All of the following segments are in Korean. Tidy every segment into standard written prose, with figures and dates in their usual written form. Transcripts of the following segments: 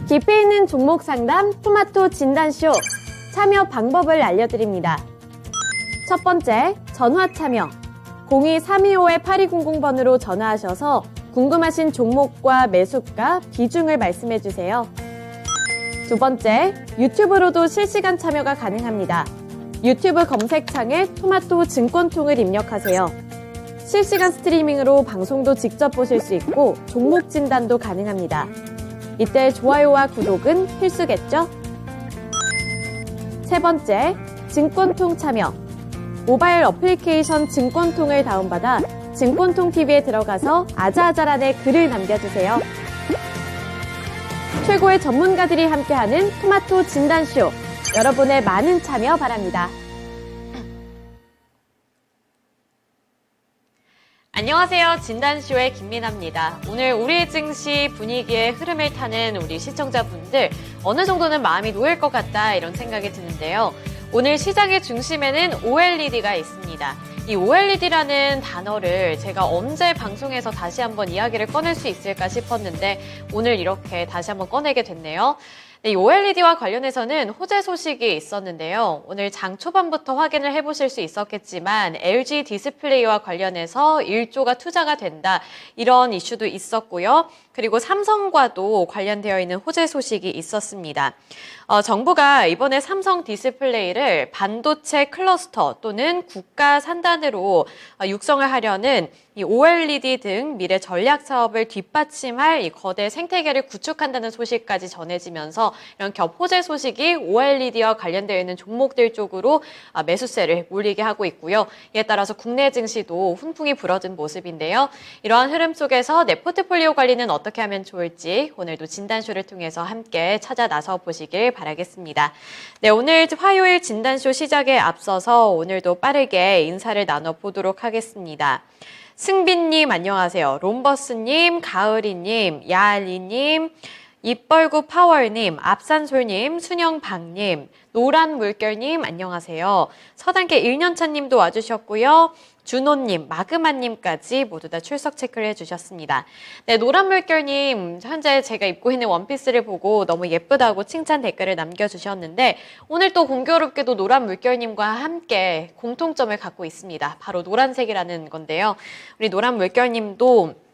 깊이 있는 종목 상담 토마토 진단쇼 참여 방법을 알려드립니다. 첫 번째, 전화 참여. 02-325-8200번으로 전화하셔서 궁금하신 종목과 매수가, 비중을 말씀해주세요. 두 번째, 유튜브로도 실시간 참여가 가능합니다. 유튜브 검색창에 토마토 증권통을 입력하세요. 실시간 스트리밍으로 방송도 직접 보실 수 있고 종목 진단도 가능합니다. 이때 좋아요와 구독은 필수겠죠? 세 번째, 증권통 참여. 모바일 어플리케이션 증권통을 다운받아 증권통 TV에 들어가서 아자아자란에 글을 남겨주세요. 최고의 전문가들이 함께하는 토마토 진단쇼. 여러분의 많은 참여 바랍니다. 안녕하세요. 진단쇼의 김민아입니다. 오늘 우리 증시 분위기의 흐름을 타는 우리 시청자분들 어느 정도는 마음이 놓일 것 같다 이런 생각이 드는데요. 오늘 시장의 중심에는 OLED가 있습니다. 이 OLED라는 단어를 제가 언제 방송에서 다시 한번 이야기를 꺼낼 수 있을까 싶었는데 오늘 이렇게 다시 한번 꺼내게 됐네요. 이 OLED와 관련해서는 호재 소식이 있었는데요. 오늘 장 초반부터 확인을 해보실 수 있었겠지만 LG 디스플레이와 관련해서 1조가 투자가 된다. 이런 이슈도 있었고요. 그리고 삼성과도 관련되어 있는 호재 소식이 있었습니다. 정부가 이번에 삼성 디스플레이를 반도체 클러스터 또는 국가 산단으로 육성을 하려는 이 OLED 등 미래 전략 사업을 뒷받침할 이 거대 생태계를 구축한다는 소식까지 전해지면서 이런 겹호재 소식이 OLED와 관련되어 있는 종목들 쪽으로 매수세를 몰리게 하고 있고요. 이에 따라서 국내 증시도 훈풍이 불어든 모습인데요. 이러한 흐름 속에서 내 포트폴리오 관리는 어떻게 하면 좋을지 오늘도 진단쇼를 통해서 함께 찾아 나서 보시길 바라겠습니다. 네, 오늘 화요일 진단쇼 시작에 앞서서 오늘도 빠르게 인사를 나눠보도록 하겠습니다. 승빈님 안녕하세요. 롬버스님, 가을이님, 야알리님, 입벌구 파월님, 앞산솔님, 순영박님, 노란물결님 안녕하세요. 서단계 1년차님도 와주셨고요. 준호님, 마그마님까지 모두 다 출석 체크를 해주셨습니다. 네, 노란물결님, 현재 제가 입고 있는 원피스를 보고 너무 예쁘다고 칭찬 댓글을 남겨주셨는데 오늘 또 공교롭게도 노란물결님과 함께 공통점을 갖고 있습니다. 바로 노란색이라는 건데요. 우리 노란물결님도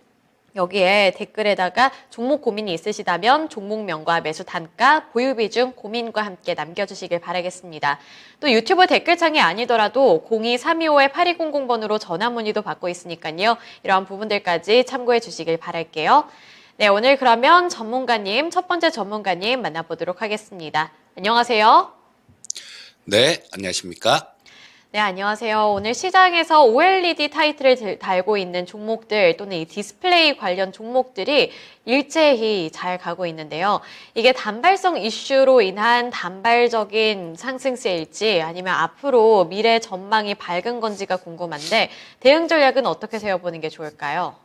여기에 댓글에다가 종목 고민이 있으시다면 종목명과 매수 단가, 보유 비중, 고민과 함께 남겨주시길 바라겠습니다. 또 유튜브 댓글창이 아니더라도 02-325-8200번으로 전화 문의도 받고 있으니까요. 이러한 부분들까지 참고해 주시길 바랄게요. 네, 오늘 그러면 전문가님, 첫 번째 전문가님 만나보도록 하겠습니다. 안녕하세요. 네, 안녕하십니까? 네, 안녕하세요. 오늘 시장에서 OLED 타이틀을 달고 있는 종목들 또는 이 디스플레이 관련 종목들이 일제히 잘 가고 있는데요. 이게 단발성 이슈로 인한 단발적인 상승세일지 아니면 앞으로 미래 전망이 밝은 건지가 궁금한데 대응 전략은 어떻게 세워보는 게 좋을까요?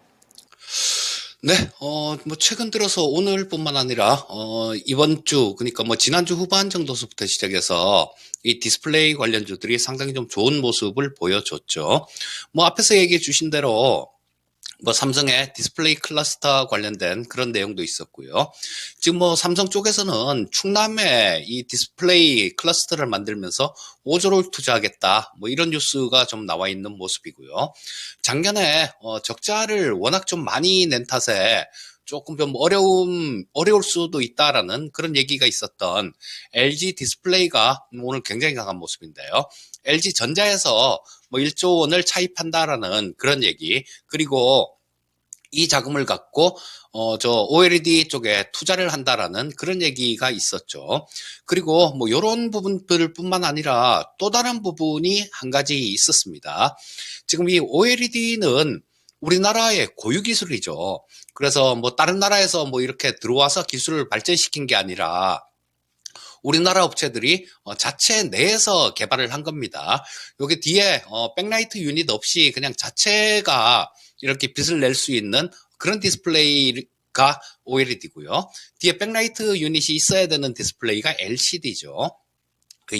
네, 최근 들어서 오늘뿐만 아니라, 이번 주, 그러니까 지난주 후반 정도서부터 시작해서 이 디스플레이 관련주들이 상당히 좀 좋은 모습을 보여줬죠. 앞에서 얘기해 주신 대로, 삼성의 디스플레이 클러스터 관련된 그런 내용도 있었고요. 지금 삼성 쪽에서는 충남에 이 디스플레이 클러스터를 만들면서 5조를 투자하겠다. 이런 뉴스가 좀 나와 있는 모습이고요. 작년에 적자를 워낙 좀 많이 낸 탓에 조금 좀 어려울 수도 있다라는 그런 얘기가 있었던 LG 디스플레이가 오늘 굉장히 강한 모습인데요. LG 전자에서 1조 원을 차입한다라는 그런 얘기, 그리고 이 자금을 갖고 OLED 쪽에 투자를 한다라는 그런 얘기가 있었죠. 그리고 이런 부분들뿐만 아니라 또 다른 부분이 한 가지 있었습니다. 지금 이 OLED는 우리나라의 고유 기술이죠. 그래서 다른 나라에서 이렇게 들어와서 기술을 발전시킨 게 아니라 우리나라 업체들이 자체 내에서 개발을 한 겁니다. 여기 뒤에 백라이트 유닛 없이 그냥 자체가 이렇게 빛을 낼 수 있는 그런 디스플레이가 OLED고요. 뒤에 백라이트 유닛이 있어야 되는 디스플레이가 LCD죠.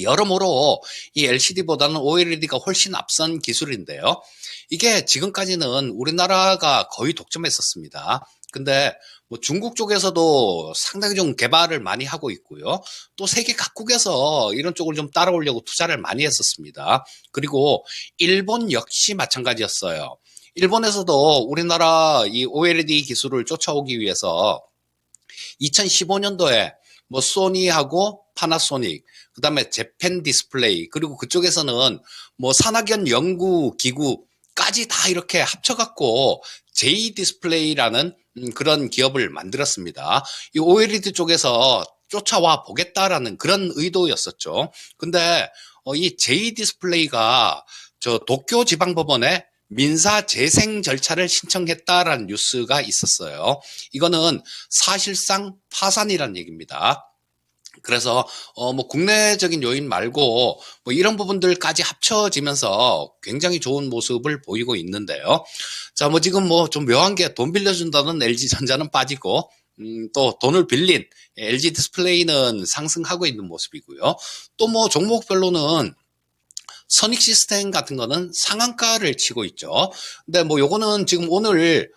여러모로 이 LCD보다는 OLED가 훨씬 앞선 기술인데요. 이게 지금까지는 우리나라가 거의 독점했었습니다. 근데 뭐 중국 쪽에서도 상당히 좀 개발을 많이 하고 있고요. 또 세계 각국에서 이런 쪽을 좀 따라오려고 투자를 많이 했었습니다. 그리고 일본 역시 마찬가지였어요. 일본에서도 우리나라 이 OLED 기술을 쫓아오기 위해서 2015년도에 뭐 소니하고 파나소닉, 그다음에 재팬 디스플레이, 그리고 그쪽에서는 뭐 산학연 연구 기구까지 다 이렇게 합쳐갖고 J 디스플레이라는 그런 기업을 만들었습니다. 이 OLED 쪽에서 쫓아와 보겠다라는 그런 의도였었죠. 근데 이 J 디스플레이가 저 도쿄 지방법원에 민사 재생 절차를 신청했다라는 뉴스가 있었어요. 이거는 사실상 파산이란 얘기입니다. 그래서 뭐 국내적인 요인 말고 뭐 이런 부분들까지 합쳐지면서 굉장히 좋은 모습을 보이고 있는데요. 자, 뭐 지금 뭐 좀 묘한 게 돈 빌려준다는 LG전자는 빠지고 또 돈을 빌린 LG 디스플레이는 상승하고 있는 모습이고요. 또 뭐 종목별로는 선익 시스템 같은 거는 상한가를 치고 있죠. 근데 뭐 요거는 지금 오늘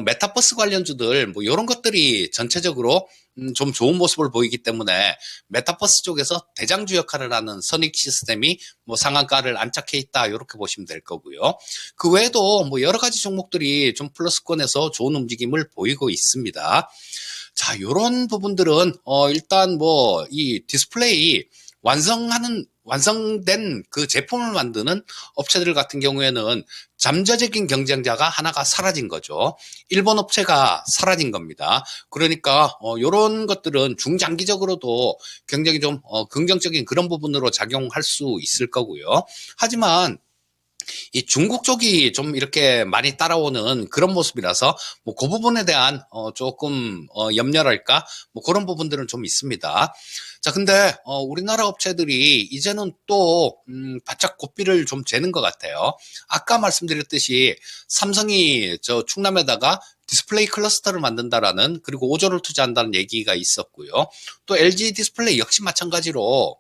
메타버스 관련주들 뭐 이런 것들이 전체적으로 좀 좋은 모습을 보이기 때문에 메타버스 쪽에서 대장주 역할을 하는 선익 시스템이 뭐 상한가를 안착해 있다 이렇게 보시면 될 거고요. 그 외에도 뭐 여러 가지 종목들이 좀 플러스권에서 좋은 움직임을 보이고 있습니다. 자, 이런 부분들은 일단 뭐 이 디스플레이 완성된 그 제품을 만드는 업체들 같은 경우에는 잠재적인 경쟁자가 하나가 사라진 거죠. 일본 업체가 사라진 겁니다. 그러니까 이런 것들은 중장기적으로도 굉장히 좀 긍정적인 그런 부분으로 작용할 수 있을 거고요. 하지만 이 중국 쪽이 좀 이렇게 많이 따라오는 그런 모습이라서 뭐 그 부분에 대한 조금 염려랄까 뭐 그런 부분들은 좀 있습니다. 자, 근데 우리나라 업체들이 이제는 또 바짝 고삐를 좀 재는 것 같아요. 아까 말씀드렸듯이 삼성이 저 충남에다가 디스플레이 클러스터를 만든다라는, 그리고 5조를 투자한다는 얘기가 있었고요. 또 LG 디스플레이 역시 마찬가지로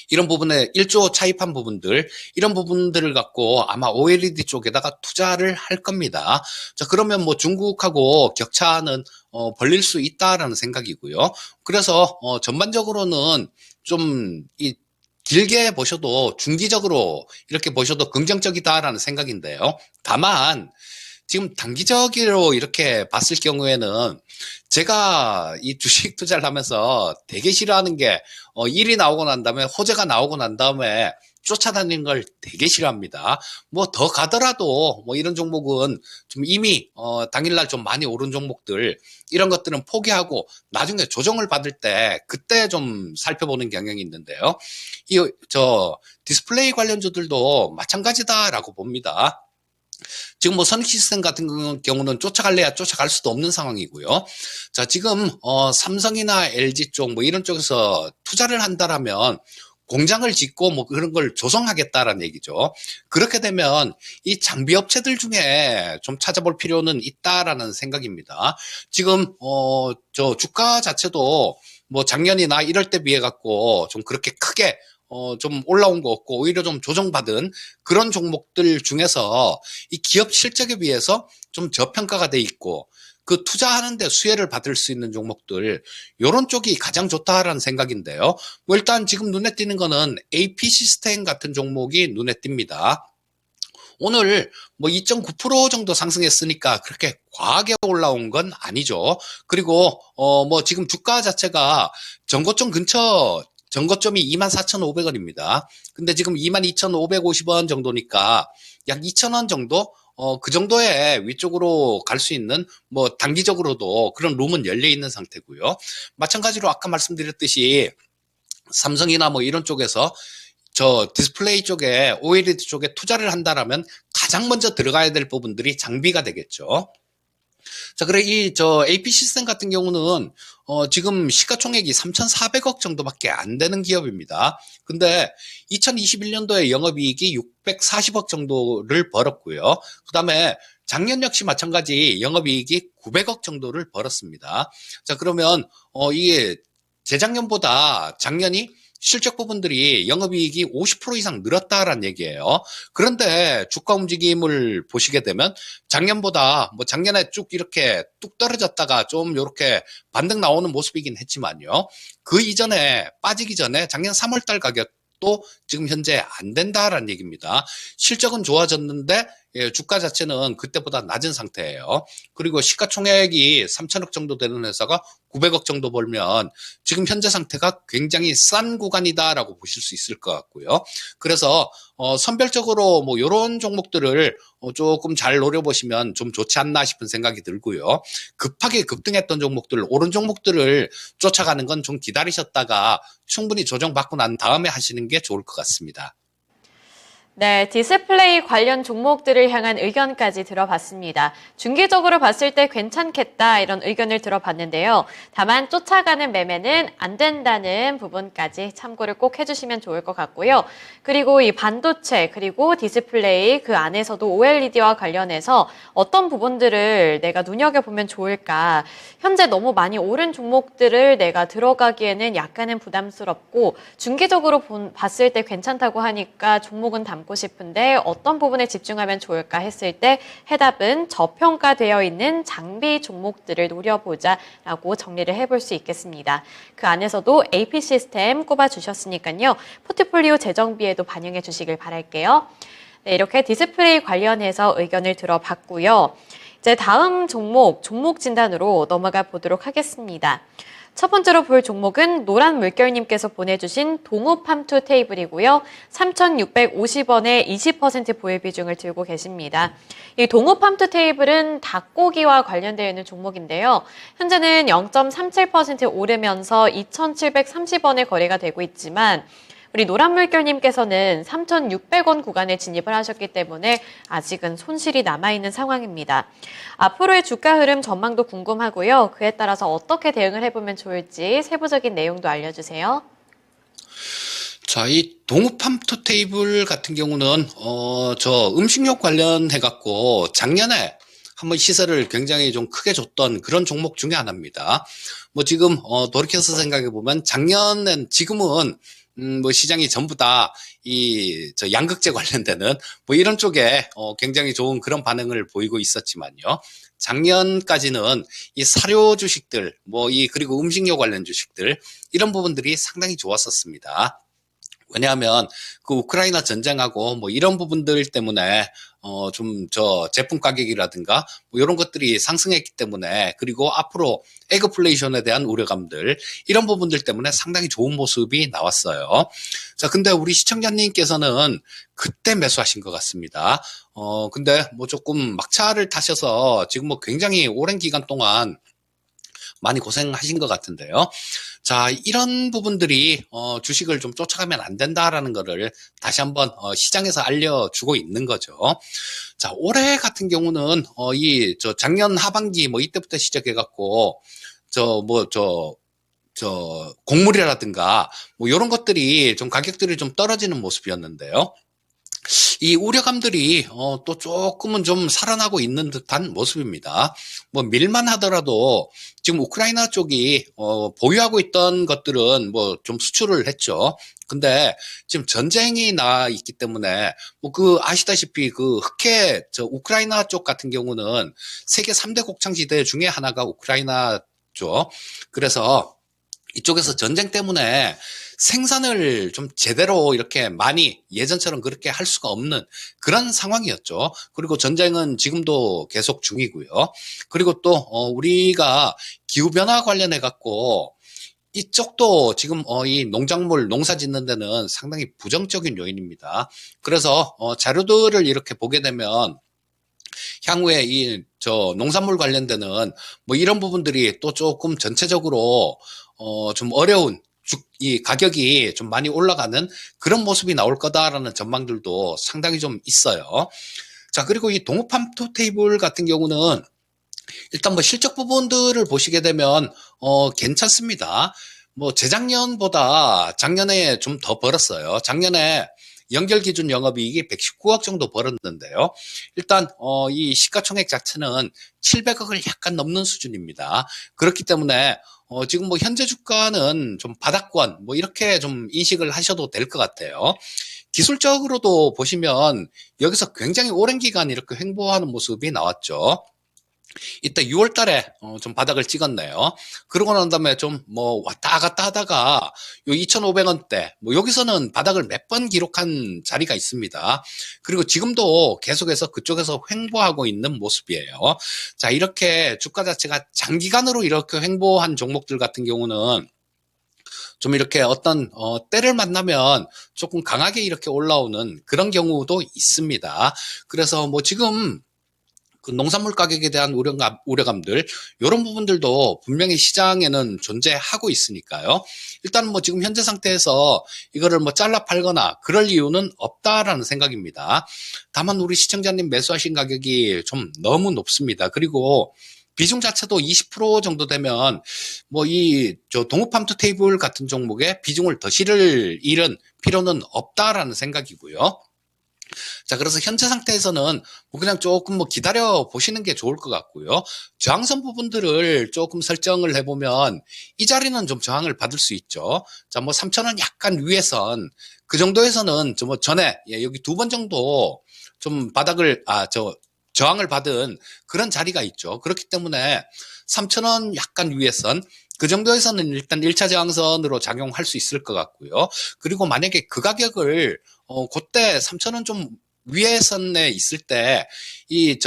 이런 부분에 1조 차입한 부분들, 이런 부분들을 갖고 아마 OLED 쪽에다가 투자를 할 겁니다. 자, 그러면 뭐 중국하고 격차는 벌릴 수 있다라는 생각이고요. 그래서 전반적으로는 좀 길게 보셔도, 중기적으로 이렇게 보셔도 긍정적이다라는 생각인데요. 다만 지금 단기적으로 이렇게 봤을 경우에는 제가 이 주식 투자를 하면서 되게 싫어하는 게 일이 나오고 난 다음에, 호재가 나오고 난 다음에 쫓아다니는 걸 되게 싫어합니다. 뭐 더 가더라도 뭐 이런 종목은 좀 이미 당일날 좀 많이 오른 종목들, 이런 것들은 포기하고 나중에 조정을 받을 때 그때 좀 살펴보는 경향이 있는데요. 저 디스플레이 관련주들도 마찬가지다라고 봅니다. 지금 뭐 선익 시스템 같은 경우는 쫓아갈래야 쫓아갈 수도 없는 상황이고요. 자, 지금 삼성이나 LG 쪽 뭐 이런 쪽에서 투자를 한다라면 공장을 짓고 뭐 그런 걸 조성하겠다라는 얘기죠. 그렇게 되면 이 장비 업체들 중에 좀 찾아볼 필요는 있다라는 생각입니다. 지금 저 주가 자체도 뭐 작년이나 이럴 때 비해 갖고 좀 그렇게 크게 좀 올라온 거 없고 오히려 좀 조정받은 그런 종목들 중에서 이 기업 실적에 비해서 좀 저평가가 돼 있고, 그 투자하는데 수혜를 받을 수 있는 종목들, 요런 쪽이 가장 좋다라는 생각인데요. 뭐 일단 지금 눈에 띄는 거는 AP 시스템 같은 종목이 눈에 띕니다. 오늘 뭐 2.9% 정도 상승했으니까 그렇게 과하게 올라온 건 아니죠. 그리고 뭐 지금 주가 자체가 전고점 근처, 전고점이 24,500원입니다. 근데 지금 22,550원 정도니까 약 2,000원 정도, 그 정도의 위쪽으로 갈 수 있는 뭐 단기적으로도 그런 룸은 열려 있는 상태고요. 마찬가지로 아까 말씀드렸듯이 삼성이나 뭐 이런 쪽에서 저 디스플레이 쪽에, OLED 쪽에 투자를 한다라면 가장 먼저 들어가야 될 부분들이 장비가 되겠죠. 자, 그래 저 AP 시스템 같은 경우는 지금 시가총액이 3,400억 정도밖에 안 되는 기업입니다. 근데 2021년도에 영업이익이 640억 정도를 벌었고요. 그다음에 작년 역시 마찬가지 영업이익이 900억 정도를 벌었습니다. 자, 그러면 이게 재작년보다 작년이 실적 부분들이 영업이익이 50% 이상 늘었다라는 얘기예요. 그런데 주가 움직임을 보시게 되면 작년보다 뭐 작년에 쭉 이렇게 뚝 떨어졌다가 좀 이렇게 반등 나오는 모습이긴 했지만요. 그 이전에 빠지기 전에 작년 3월달 가격도 지금 현재 안 된다라는 얘기입니다. 실적은 좋아졌는데 주가 자체는 그때보다 낮은 상태예요. 그리고 시가총액이 3천억 정도 되는 회사가 900억 정도 벌면 지금 현재 상태가 굉장히 싼 구간이다라고 보실 수 있을 것 같고요. 그래서 선별적으로 뭐 이런 종목들을 조금 잘 노려보시면 좀 좋지 않나 싶은 생각이 들고요. 급하게 급등했던 종목들, 오른 종목들을 쫓아가는 건 좀 기다리셨다가 충분히 조정받고 난 다음에 하시는 게 좋을 것 같습니다. 네, 디스플레이 관련 종목들을 향한 의견까지 들어봤습니다. 중기적으로 봤을 때 괜찮겠다 이런 의견을 들어봤는데요. 다만 쫓아가는 매매는 안 된다는 부분까지 참고를 꼭 해주시면 좋을 것 같고요. 그리고 이 반도체 그리고 디스플레이 그 안에서도 OLED와 관련해서 어떤 부분들을 내가 눈여겨보면 좋을까. 현재 너무 많이 오른 종목들을 내가 들어가기에는 약간은 부담스럽고 중기적으로 봤을 때 괜찮다고 하니까 종목은 담고 싶은데 어떤 부분에 집중하면 좋을까 했을 때 해답은 저평가되어 있는 장비 종목들을 노려보자라고 정리를 해볼 수 있겠습니다. 그 안에서도 AP 시스템 꼽아주셨으니까요. 포트폴리오 재정비에도 반영해 주시길 바랄게요. 네, 이렇게 디스플레이 관련해서 의견을 들어봤고요. 이제 다음 종목 진단으로 넘어가 보도록 하겠습니다. 첫 번째로 볼 종목은 노란 물결님께서 보내주신 동우팜투 테이블이고요. 3,650원에 20% 보유 비중을 들고 계십니다. 이 동우팜투 테이블은 닭고기와 관련되어 있는 종목인데요. 현재는 0.37% 오르면서 2,730원에 거래가 되고 있지만 우리 노란물결님께서는 3,600원 구간에 진입을 하셨기 때문에 아직은 손실이 남아있는 상황입니다. 앞으로의 주가 흐름 전망도 궁금하고요. 그에 따라서 어떻게 대응을 해보면 좋을지 세부적인 내용도 알려주세요. 자, 이 동우팜투 테이블 같은 경우는 저 음식료 관련해갖고 작년에 한번 시세를 굉장히 좀 크게 줬던 그런 종목 중에 하나입니다. 뭐 지금 돌이켜서 생각해보면 작년엔 지금은 뭐 시장이 전부 다 저 양극재 관련되는 뭐 이런 쪽에 굉장히 좋은 그런 반응을 보이고 있었지만요. 작년까지는 이 사료 주식들, 그리고 음식료 관련 주식들 이런 부분들이 상당히 좋았었습니다. 왜냐하면 그 우크라이나 전쟁하고 뭐 이런 부분들 때문에 좀 저 제품 가격이라든가 뭐 이런 것들이 상승했기 때문에, 그리고 앞으로 에그플레이션에 대한 우려감들 이런 부분들 때문에 상당히 좋은 모습이 나왔어요. 자, 근데 우리 시청자님께서는 그때 매수하신 것 같습니다. 근데 뭐 조금 막차를 타셔서 지금 뭐 굉장히 오랜 기간 동안 많이 고생하신 것 같은데요. 자, 이런 부분들이 주식을 좀 쫓아가면 안 된다라는 거를 다시 한번 시장에서 알려주고 있는 거죠. 자, 올해 같은 경우는 저 작년 하반기 뭐 이때부터 시작해갖고 곡물이라든가 뭐 이런 것들이 좀 가격들이 좀 떨어지는 모습이었는데요. 이 우려감들이 또 조금은 좀 살아나고 있는 듯한 모습입니다. 뭐 밀만 하더라도 지금 우크라이나 쪽이 보유하고 있던 것들은 뭐 좀 수출을 했죠. 근데 지금 전쟁이 나 있기 때문에 뭐 아시다시피 저 우크라이나 쪽 같은 경우는 세계 3대 곡창지대 중에 하나가 우크라이나죠. 그래서 이쪽에서 전쟁 때문에 생산을 좀 제대로 이렇게 많이 예전처럼 그렇게 할 수가 없는 그런 상황이었죠. 그리고 전쟁은 지금도 계속 중이고요. 그리고 또 우리가 기후변화 관련해 갖고 이쪽도 지금 이 농작물 농사 짓는 데는 상당히 부정적인 요인입니다. 그래서 자료들을 이렇게 보게 되면 향후에 저 농산물 관련되는 뭐 이런 부분들이 또 조금 전체적으로 좀 어려운 이 가격이 좀 많이 올라가는 그런 모습이 나올 거다라는 전망들도 상당히 좀 있어요. 자, 그리고 이 동우팜투 테이블 같은 경우는 일단 뭐 실적 부분들을 보시게 되면 괜찮습니다. 뭐 재작년보다 작년에 좀 더 벌었어요. 작년에 연결 기준 영업이익이 119억 정도 벌었는데요. 일단 이 시가총액 자체는 700억을 약간 넘는 수준입니다. 그렇기 때문에 지금 뭐 현재 주가는 좀 바닥권 뭐 이렇게 좀 인식을 하셔도 될 것 같아요. 기술적으로도 보시면 여기서 굉장히 오랜 기간 이렇게 횡보하는 모습이 나왔죠. 이때 6월 달에 좀 바닥을 찍었네요. 그러고 난 다음에 좀 뭐 왔다 갔다 하다가 요 2,500원대 뭐 여기서는 바닥을 몇 번 기록한 자리가 있습니다. 그리고 지금도 계속해서 그쪽에서 횡보하고 있는 모습이에요. 자, 이렇게 주가 자체가 장기간으로 이렇게 횡보한 종목들 같은 경우는 좀 이렇게 어떤 때를 만나면 조금 강하게 이렇게 올라오는 그런 경우도 있습니다. 그래서 뭐 지금 그 농산물 가격에 대한 우려감들 이런 부분들도 분명히 시장에는 존재하고 있으니까요. 일단 뭐 지금 현재 상태에서 이거를 뭐 잘라 팔거나 그럴 이유는 없다라는 생각입니다. 다만 우리 시청자님 매수하신 가격이 좀 너무 높습니다. 그리고 비중 자체도 20% 정도 되면 뭐 이 동업팜투 테이블 같은 종목에 비중을 더 실을 일은 필요는 없다라는 생각이고요. 자, 그래서 현재 상태에서는 뭐 그냥 조금 뭐 기다려 보시는 게 좋을 것 같고요. 저항선 부분들을 조금 설정을 해보면 이 자리는 좀 저항을 받을 수 있죠. 자, 뭐 3,000원 약간 위에선 그 정도에서는 뭐 전에 여기 2번 정도 좀 바닥을 저항을 받은 그런 자리가 있죠. 그렇기 때문에 3,000원 약간 위에선 그 정도에서는 일단 1차 저항선으로 작용할 수 있을 것 같고요. 그리고 만약에 그 가격을 그때 3,000원 좀 위에 선에 있을 때 이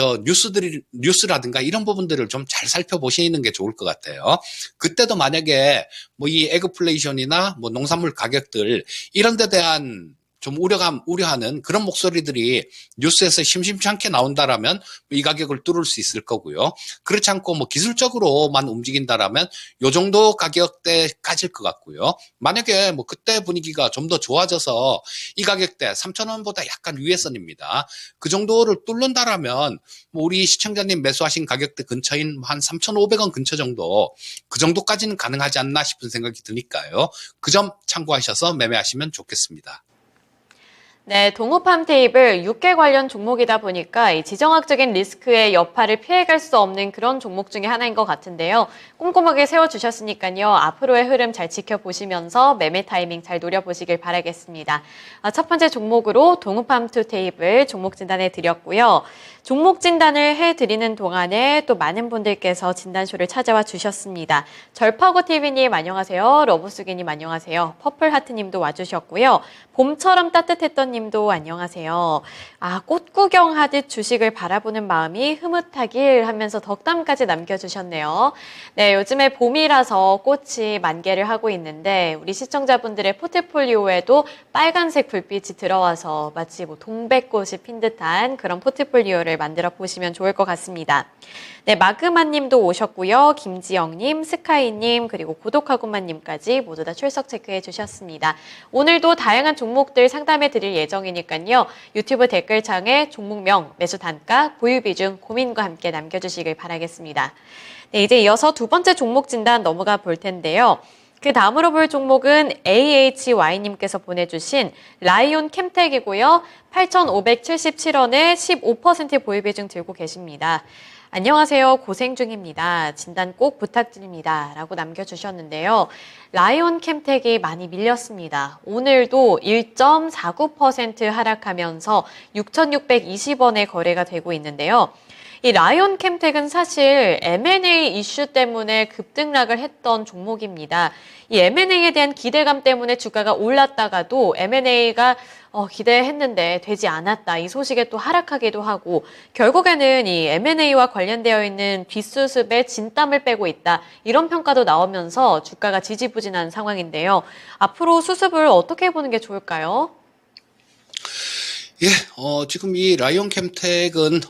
뉴스라든가 이런 부분들을 좀 잘 살펴보시는 게 좋을 것 같아요. 그때도 만약에 뭐 이 에그플레이션이나 뭐 농산물 가격들 이런 데 대한 좀 우려하는 그런 목소리들이 뉴스에서 심심치 않게 나온다라면 이 가격을 뚫을 수 있을 거고요. 그렇지 않고 뭐 기술적으로만 움직인다라면 요 정도 가격대까지일 것 같고요. 만약에 뭐 그때 분위기가 좀 더 좋아져서 이 가격대 3,000원보다 약간 위에 선입니다. 그 정도를 뚫는다라면 뭐 우리 시청자님 매수하신 가격대 근처인 한 3,500원 근처 정도 그 정도까지는 가능하지 않나 싶은 생각이 드니까요. 그 점 참고하셔서 매매하시면 좋겠습니다. 네, 동호팜 테이블 육계 관련 종목이다 보니까 이 지정학적인 리스크의 여파를 피해갈 수 없는 그런 종목 중에 하나인 것 같은데요. 꼼꼼하게 세워주셨으니까요. 앞으로의 흐름 잘 지켜보시면서 매매 타이밍 잘 노려보시길 바라겠습니다. 첫 번째 종목으로 동호팜 투 테이블 종목 진단해 드렸고요. 종목 진단을 해드리는 동안에 또 많은 분들께서 진단쇼를 찾아와 주셨습니다. 절파고TV님 안녕하세요. 러브수기님 안녕하세요. 퍼플하트님도 와주셨고요. 봄처럼 따뜻했던 님도 안녕하세요. 꽃 구경하듯 주식을 바라보는 마음이 흐뭇하길 하면서 덕담까지 남겨주셨네요. 네, 요즘에 봄이라서 꽃이 만개를 하고 있는데 우리 시청자분들의 포트폴리오에도 빨간색 불빛이 들어와서 마치 뭐 동백꽃이 핀 듯한 그런 포트폴리오를 만들어 보시면 좋을 것 같습니다. 네, 마그마님도 오셨고요. 김지영님, 스카이님, 그리고 고독하구마님까지 모두 다 출석 체크해 주셨습니다. 오늘도 다양한 종목들 상담해 드릴 예정이니까요. 유튜브 댓글창에 종목명, 매수 단가, 보유 비중, 고민과 함께 남겨주시길 바라겠습니다. 네, 이제 이어서 두 번째 종목 진단 넘어가 볼 텐데요. 그 다음으로 볼 종목은 AHY님께서 보내주신 라이온 캠텍이고요. 8,577원에 15% 보유 비중 들고 계십니다. 안녕하세요. 고생 중입니다. 진단 꼭 부탁드립니다. 라고 남겨주셨는데요. 라이온 캠텍이 많이 밀렸습니다. 오늘도 1.49% 하락하면서 6,620원에 거래가 되고 있는데요. 이 라이온 캠텍은 사실 M&A 이슈 때문에 급등락을 했던 종목입니다. 이 M&A에 대한 기대감 때문에 주가가 올랐다가도 M&A가 기대했는데 되지 않았다. 이 소식에 또 하락하기도 하고 결국에는 이 M&A와 관련되어 있는 뒷수습에 진땀을 빼고 있다. 이런 평가도 나오면서 주가가 지지부진한 상황인데요. 앞으로 수습을 어떻게 보는 게 좋을까요? 예, 지금 이 라이온 캠텍은,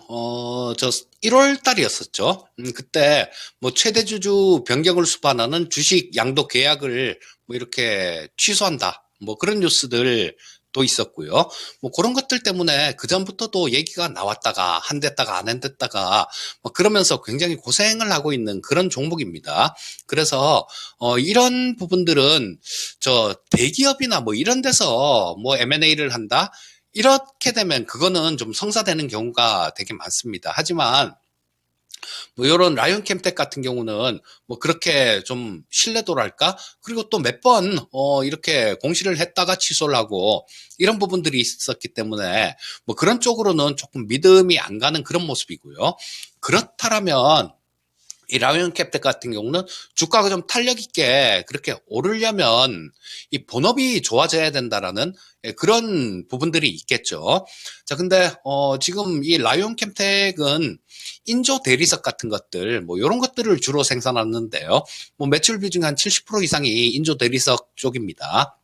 1월 달이었었죠. 그때 뭐 최대 주주 변경을 수반하는 주식 양도 계약을 뭐 이렇게 취소한다. 뭐 그런 뉴스들 도 있었고요. 뭐 그런 것들 때문에 그전부터도 얘기가 나왔다가 한 됐다가 안 됐다가 뭐 그러면서 굉장히 고생을 하고 있는 그런 종목입니다. 그래서 이런 부분들은 저 대기업이나 뭐 이런 데서 뭐 M&A를 한다 이렇게 되면 그거는 좀 성사되는 경우가 되게 많습니다. 하지만 뭐 이런 라이온 캠텍 같은 경우는 뭐 그렇게 좀 신뢰도랄까? 그리고 또 몇 번 이렇게 공시를 했다가 취소를 하고 이런 부분들이 있었기 때문에 뭐 그런 쪽으로는 조금 믿음이 안 가는 그런 모습이고요. 그렇다면 이 라이온 캠텍 같은 경우는 주가가 좀 탄력 있게 그렇게 오르려면 이 본업이 좋아져야 된다라는 그런 부분들이 있겠죠. 자, 근데 지금 이 라이온 캠텍은 인조 대리석 같은 것들 뭐 이런 것들을 주로 생산하는데요. 뭐 매출 비중 한 70% 이상이 인조 대리석 쪽입니다.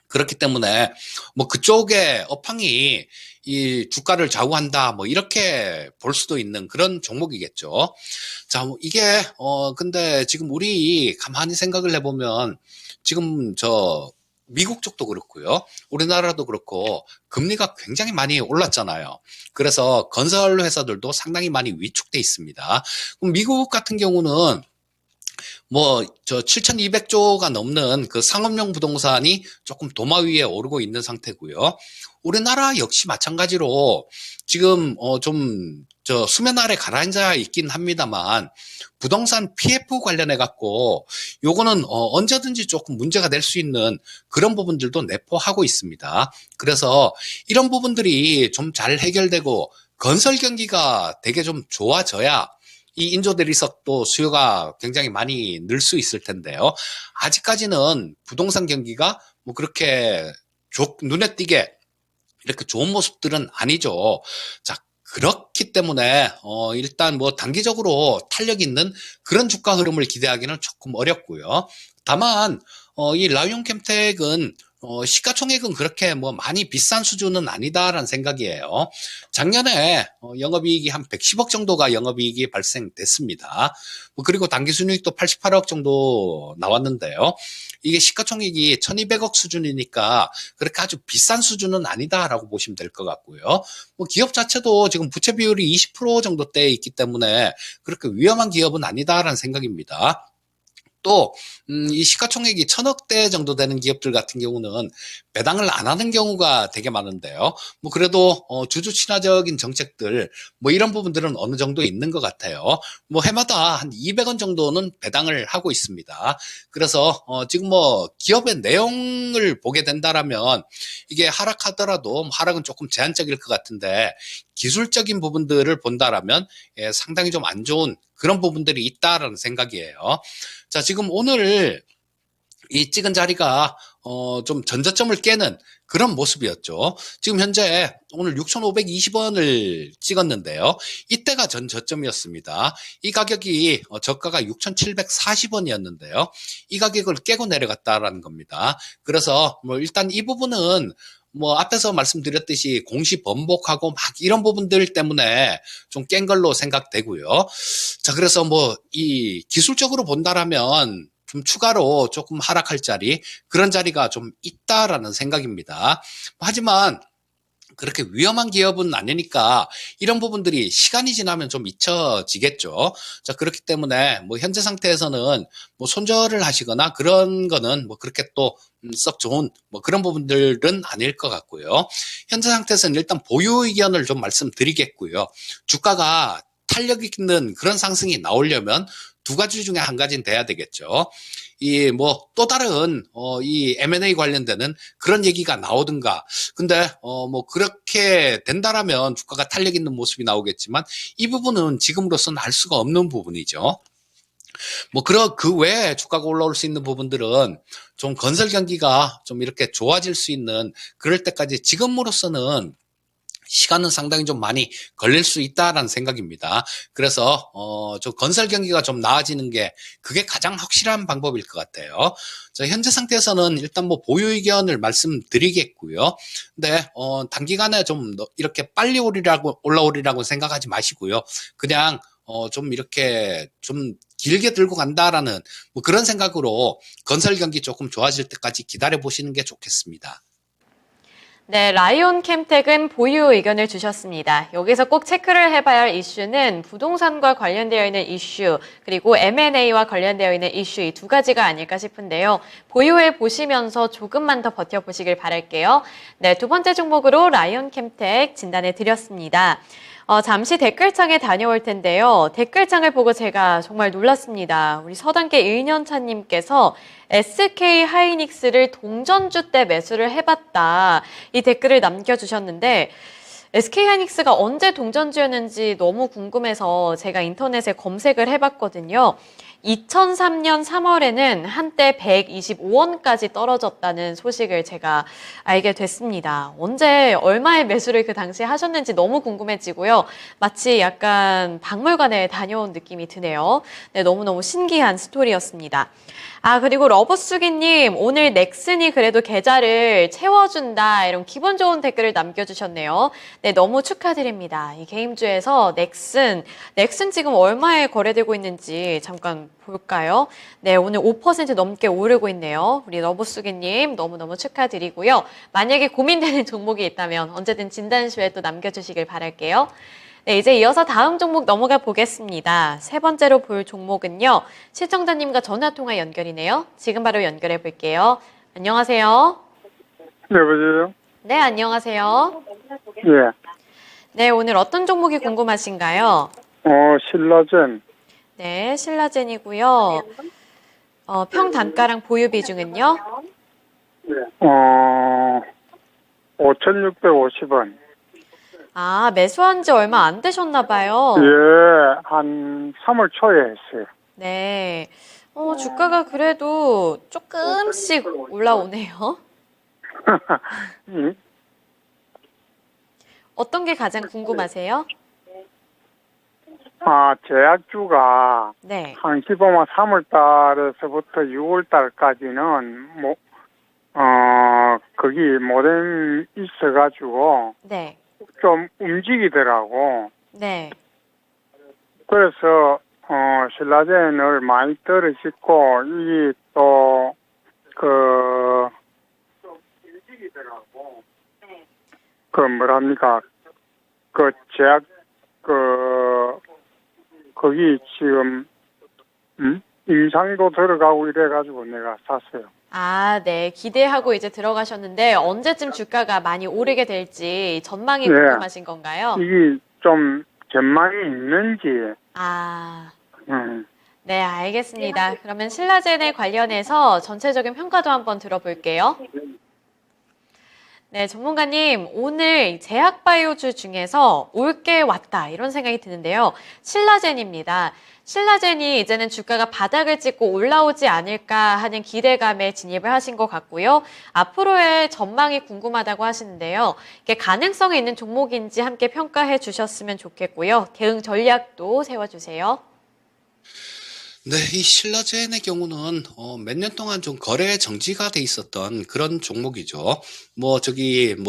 그렇기 때문에 뭐 그쪽의 업황이 이 주가를 좌우한다 뭐 이렇게 볼 수도 있는 그런 종목이겠죠. 자, 뭐 이게 근데 지금 우리 가만히 생각을 해보면 지금 저 미국 쪽도 그렇고요. 우리나라도 그렇고 금리가 굉장히 많이 올랐잖아요. 그래서 건설 회사들도 상당히 많이 위축돼 있습니다. 그럼 미국 같은 경우는 뭐, 저 7,200조가 넘는 그 상업용 부동산이 조금 도마 위에 오르고 있는 상태고요. 우리나라 역시 마찬가지로 지금, 저 수면 아래 가라앉아 있긴 합니다만, 부동산 PF 관련해 갖고, 요거는, 언제든지 조금 문제가 될 수 있는 그런 부분들도 내포하고 있습니다. 그래서 이런 부분들이 좀 잘 해결되고, 건설 경기가 되게 좀 좋아져야 이 인조 대리석도 수요가 굉장히 많이 늘 수 있을 텐데요. 아직까지는 부동산 경기가 뭐 그렇게 눈에 띄게 이렇게 좋은 모습들은 아니죠. 자, 그렇기 때문에 일단 뭐 단기적으로 탄력 있는 그런 주가 흐름을 기대하기는 조금 어렵고요. 다만 이 라이온 캠텍은 시가총액은 그렇게 뭐 많이 비싼 수준은 아니다라는 생각이에요. 작년에 영업이익이 한 110억 정도가 영업이익이 발생됐습니다. 뭐 그리고 당기순이익도 88억 정도 나왔는데요. 이게 시가총액이 1200억 수준이니까 그렇게 아주 비싼 수준은 아니다라고 보시면 될 것 같고요. 뭐 기업 자체도 지금 부채 비율이 20% 정도대에 있기 때문에 그렇게 위험한 기업은 아니다라는 생각입니다. 또, 이 시가총액이 1000억대 정도 되는 기업들 같은 경우는 배당을 안 하는 경우가 되게 많은데요. 뭐 그래도 주주 친화적인 정책들 뭐 이런 부분들은 어느 정도 있는 것 같아요. 뭐 해마다 한 200원 정도는 배당을 하고 있습니다. 그래서 지금 뭐 기업의 내용을 보게 된다라면 이게 하락하더라도 하락은 조금 제한적일 것 같은데 기술적인 부분들을 본다라면 상당히 좀 안 좋은 그런 부분들이 있다라는 생각이에요. 자, 지금 오늘 이 찍은 자리가 좀 전저점을 깨는 그런 모습이었죠. 지금 현재 오늘 6,520원을 찍었는데요. 이때가 전저점이었습니다. 이 가격이 저가가 6,740원이었는데요. 이 가격을 깨고 내려갔다라는 겁니다. 그래서 뭐 일단 이 부분은 뭐 앞에서 말씀드렸듯이 공시 번복하고 막 이런 부분들 때문에 좀 깬 걸로 생각되고요. 자, 그래서 뭐 이 기술적으로 본다라면 좀 추가로 조금 하락할 자리 그런 자리가 좀 있다라는 생각입니다. 하지만 그렇게 위험한 기업은 아니니까 이런 부분들이 시간이 지나면 좀 잊혀지겠죠. 자, 그렇기 때문에 뭐 현재 상태에서는 뭐 손절을 하시거나 그런 거는 뭐 그렇게 또 썩 좋은 뭐 그런 부분들은 아닐 것 같고요. 현재 상태에서는 일단 보유 의견을 좀 말씀드리겠고요. 주가가 탄력 있는 그런 상승이 나오려면 두 가지 중에 한 가지는 돼야 되겠죠. 이 뭐 또 다른 이 M&A 관련되는 그런 얘기가 나오든가. 근데 뭐 그렇게 된다라면 주가가 탄력 있는 모습이 나오겠지만 이 부분은 지금으로서는 할 수가 없는 부분이죠. 뭐 그 외에 주가가 올라올 수 있는 부분들은 좀 건설 경기가 좀 이렇게 좋아질 수 있는 그럴 때까지 지금으로서는 시간은 상당히 좀 많이 걸릴 수 있다라는 생각입니다. 그래서 좀 건설 경기가 좀 나아지는 게 그게 가장 확실한 방법일 것 같아요. 자, 현재 상태에서는 일단 뭐 보유 의견을 말씀드리겠고요. 근데 단기간에 좀 이렇게 빨리 올라오리라고 생각하지 마시고요. 그냥 좀 이렇게 좀 길게 들고 간다라는 뭐 그런 생각으로 건설 경기 조금 좋아질 때까지 기다려 보시는 게 좋겠습니다. 네, 라이온 캠텍은 보유 의견을 주셨습니다. 여기서 꼭 체크를 해봐야 할 이슈는 부동산과 관련되어 있는 이슈, 그리고 M&A와 관련되어 있는 이슈 이 두 가지가 아닐까 싶은데요. 보유해 보시면서 조금만 더 버텨보시길 바랄게요. 네, 두 번째 종목으로 라이온 캠텍 진단해 드렸습니다. 잠시 댓글창에 다녀올 텐데요. 댓글창을 보고 제가 정말 놀랐습니다. 우리 서당계 1년차님께서 SK 하이닉스를 동전주 때 매수를 해봤다. 이 댓글을 남겨주셨는데 SK 하이닉스가 언제 동전주였는지 너무 궁금해서 제가 인터넷에 검색을 해봤거든요. 2003년 3월에는 한때 125원까지 떨어졌다는 소식을 제가 알게 됐습니다. 언제 얼마의 매수를 그 당시에 하셨는지 너무 궁금해지고요. 마치 약간 박물관에 다녀온 느낌이 드네요. 네, 너무너무 신기한 스토리였습니다. 그리고 러버수기님, 오늘 넥슨이 그래도 계좌를 채워준다, 이런 기분 좋은 댓글을 남겨주셨네요. 네, 너무 축하드립니다. 이 게임주에서 넥슨 지금 얼마에 거래되고 있는지 잠깐 볼까요? 네, 오늘 5% 넘게 오르고 있네요. 우리 러버수기님, 너무너무 축하드리고요. 만약에 고민되는 종목이 있다면 언제든 진단쇼에 또 남겨주시길 바랄게요. 네, 이제 이어서 다음 종목 넘어가 보겠습니다. 세 번째로 볼 종목은요. 시청자님과 전화통화 연결이네요. 지금 바로 연결해 볼게요. 안녕하세요. 여보세요? 네, 안녕하세요. 예. 네, 오늘 어떤 종목이 궁금하신가요? 신라젠. 네, 신라젠이고요. 평단가랑 보유 비중은요? 5,650원. 매수한 지 얼마 안 되셨나 봐요. 예, 한 3월 초에 했어요. 네. 주가가 그래도 조금씩 올라오네요. 어떤 게 가장 궁금하세요? 제약주가 네. 한 15만 3월 달에서부터 6월 달까지는 거기 모뎀 있어가지고 네. 좀 움직이더라고. 네. 그래서 신라젠을 많이 떨어졌고 이 또 움직이더라고. 뭐랍니까? 제약 거기 지금 임상도 들어가고 이래가지고 내가 샀어요. 네. 기대하고 이제 들어가셨는데 언제쯤 주가가 많이 오르게 될지 전망이 네. 궁금하신 건가요? 이게 좀 전망이 있는지. 네, 알겠습니다. 그러면 신라젠에 관련해서 전체적인 평가도 한번 들어볼게요. 네, 전문가님, 오늘 제약바이오주 중에서 올게 왔다, 이런 생각이 드는데요. 신라젠입니다. 신라젠이 이제는 주가가 바닥을 찍고 올라오지 않을까 하는 기대감에 진입을 하신 것 같고요. 앞으로의 전망이 궁금하다고 하시는데요. 이게 가능성이 있는 종목인지 함께 평가해 주셨으면 좋겠고요. 대응 전략도 세워주세요. 네, 이 신라젠의 경우는 몇 년 동안 좀 거래 정지가 돼 있었던 그런 종목이죠.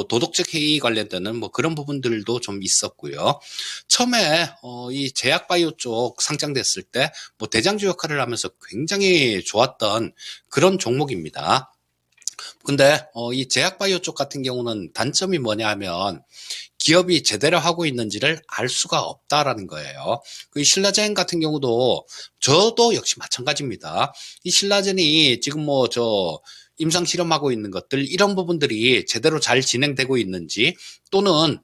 도덕적 해이 관련되는 그런 부분들도 좀 있었고요. 처음에 이 제약바이오 쪽 상장됐을 때 대장주 역할을 하면서 굉장히 좋았던 그런 종목입니다. 근데 이 제약바이오 쪽 같은 경우는 단점이 뭐냐 하면 기업이 제대로 하고 있는지를 알 수가 없다라는 거예요. 그 신라젠 같은 경우도 저도 역시 마찬가지입니다. 이 신라젠이 지금 임상 실험하고 있는 것들 이런 부분들이 제대로 잘 진행되고 있는지 또는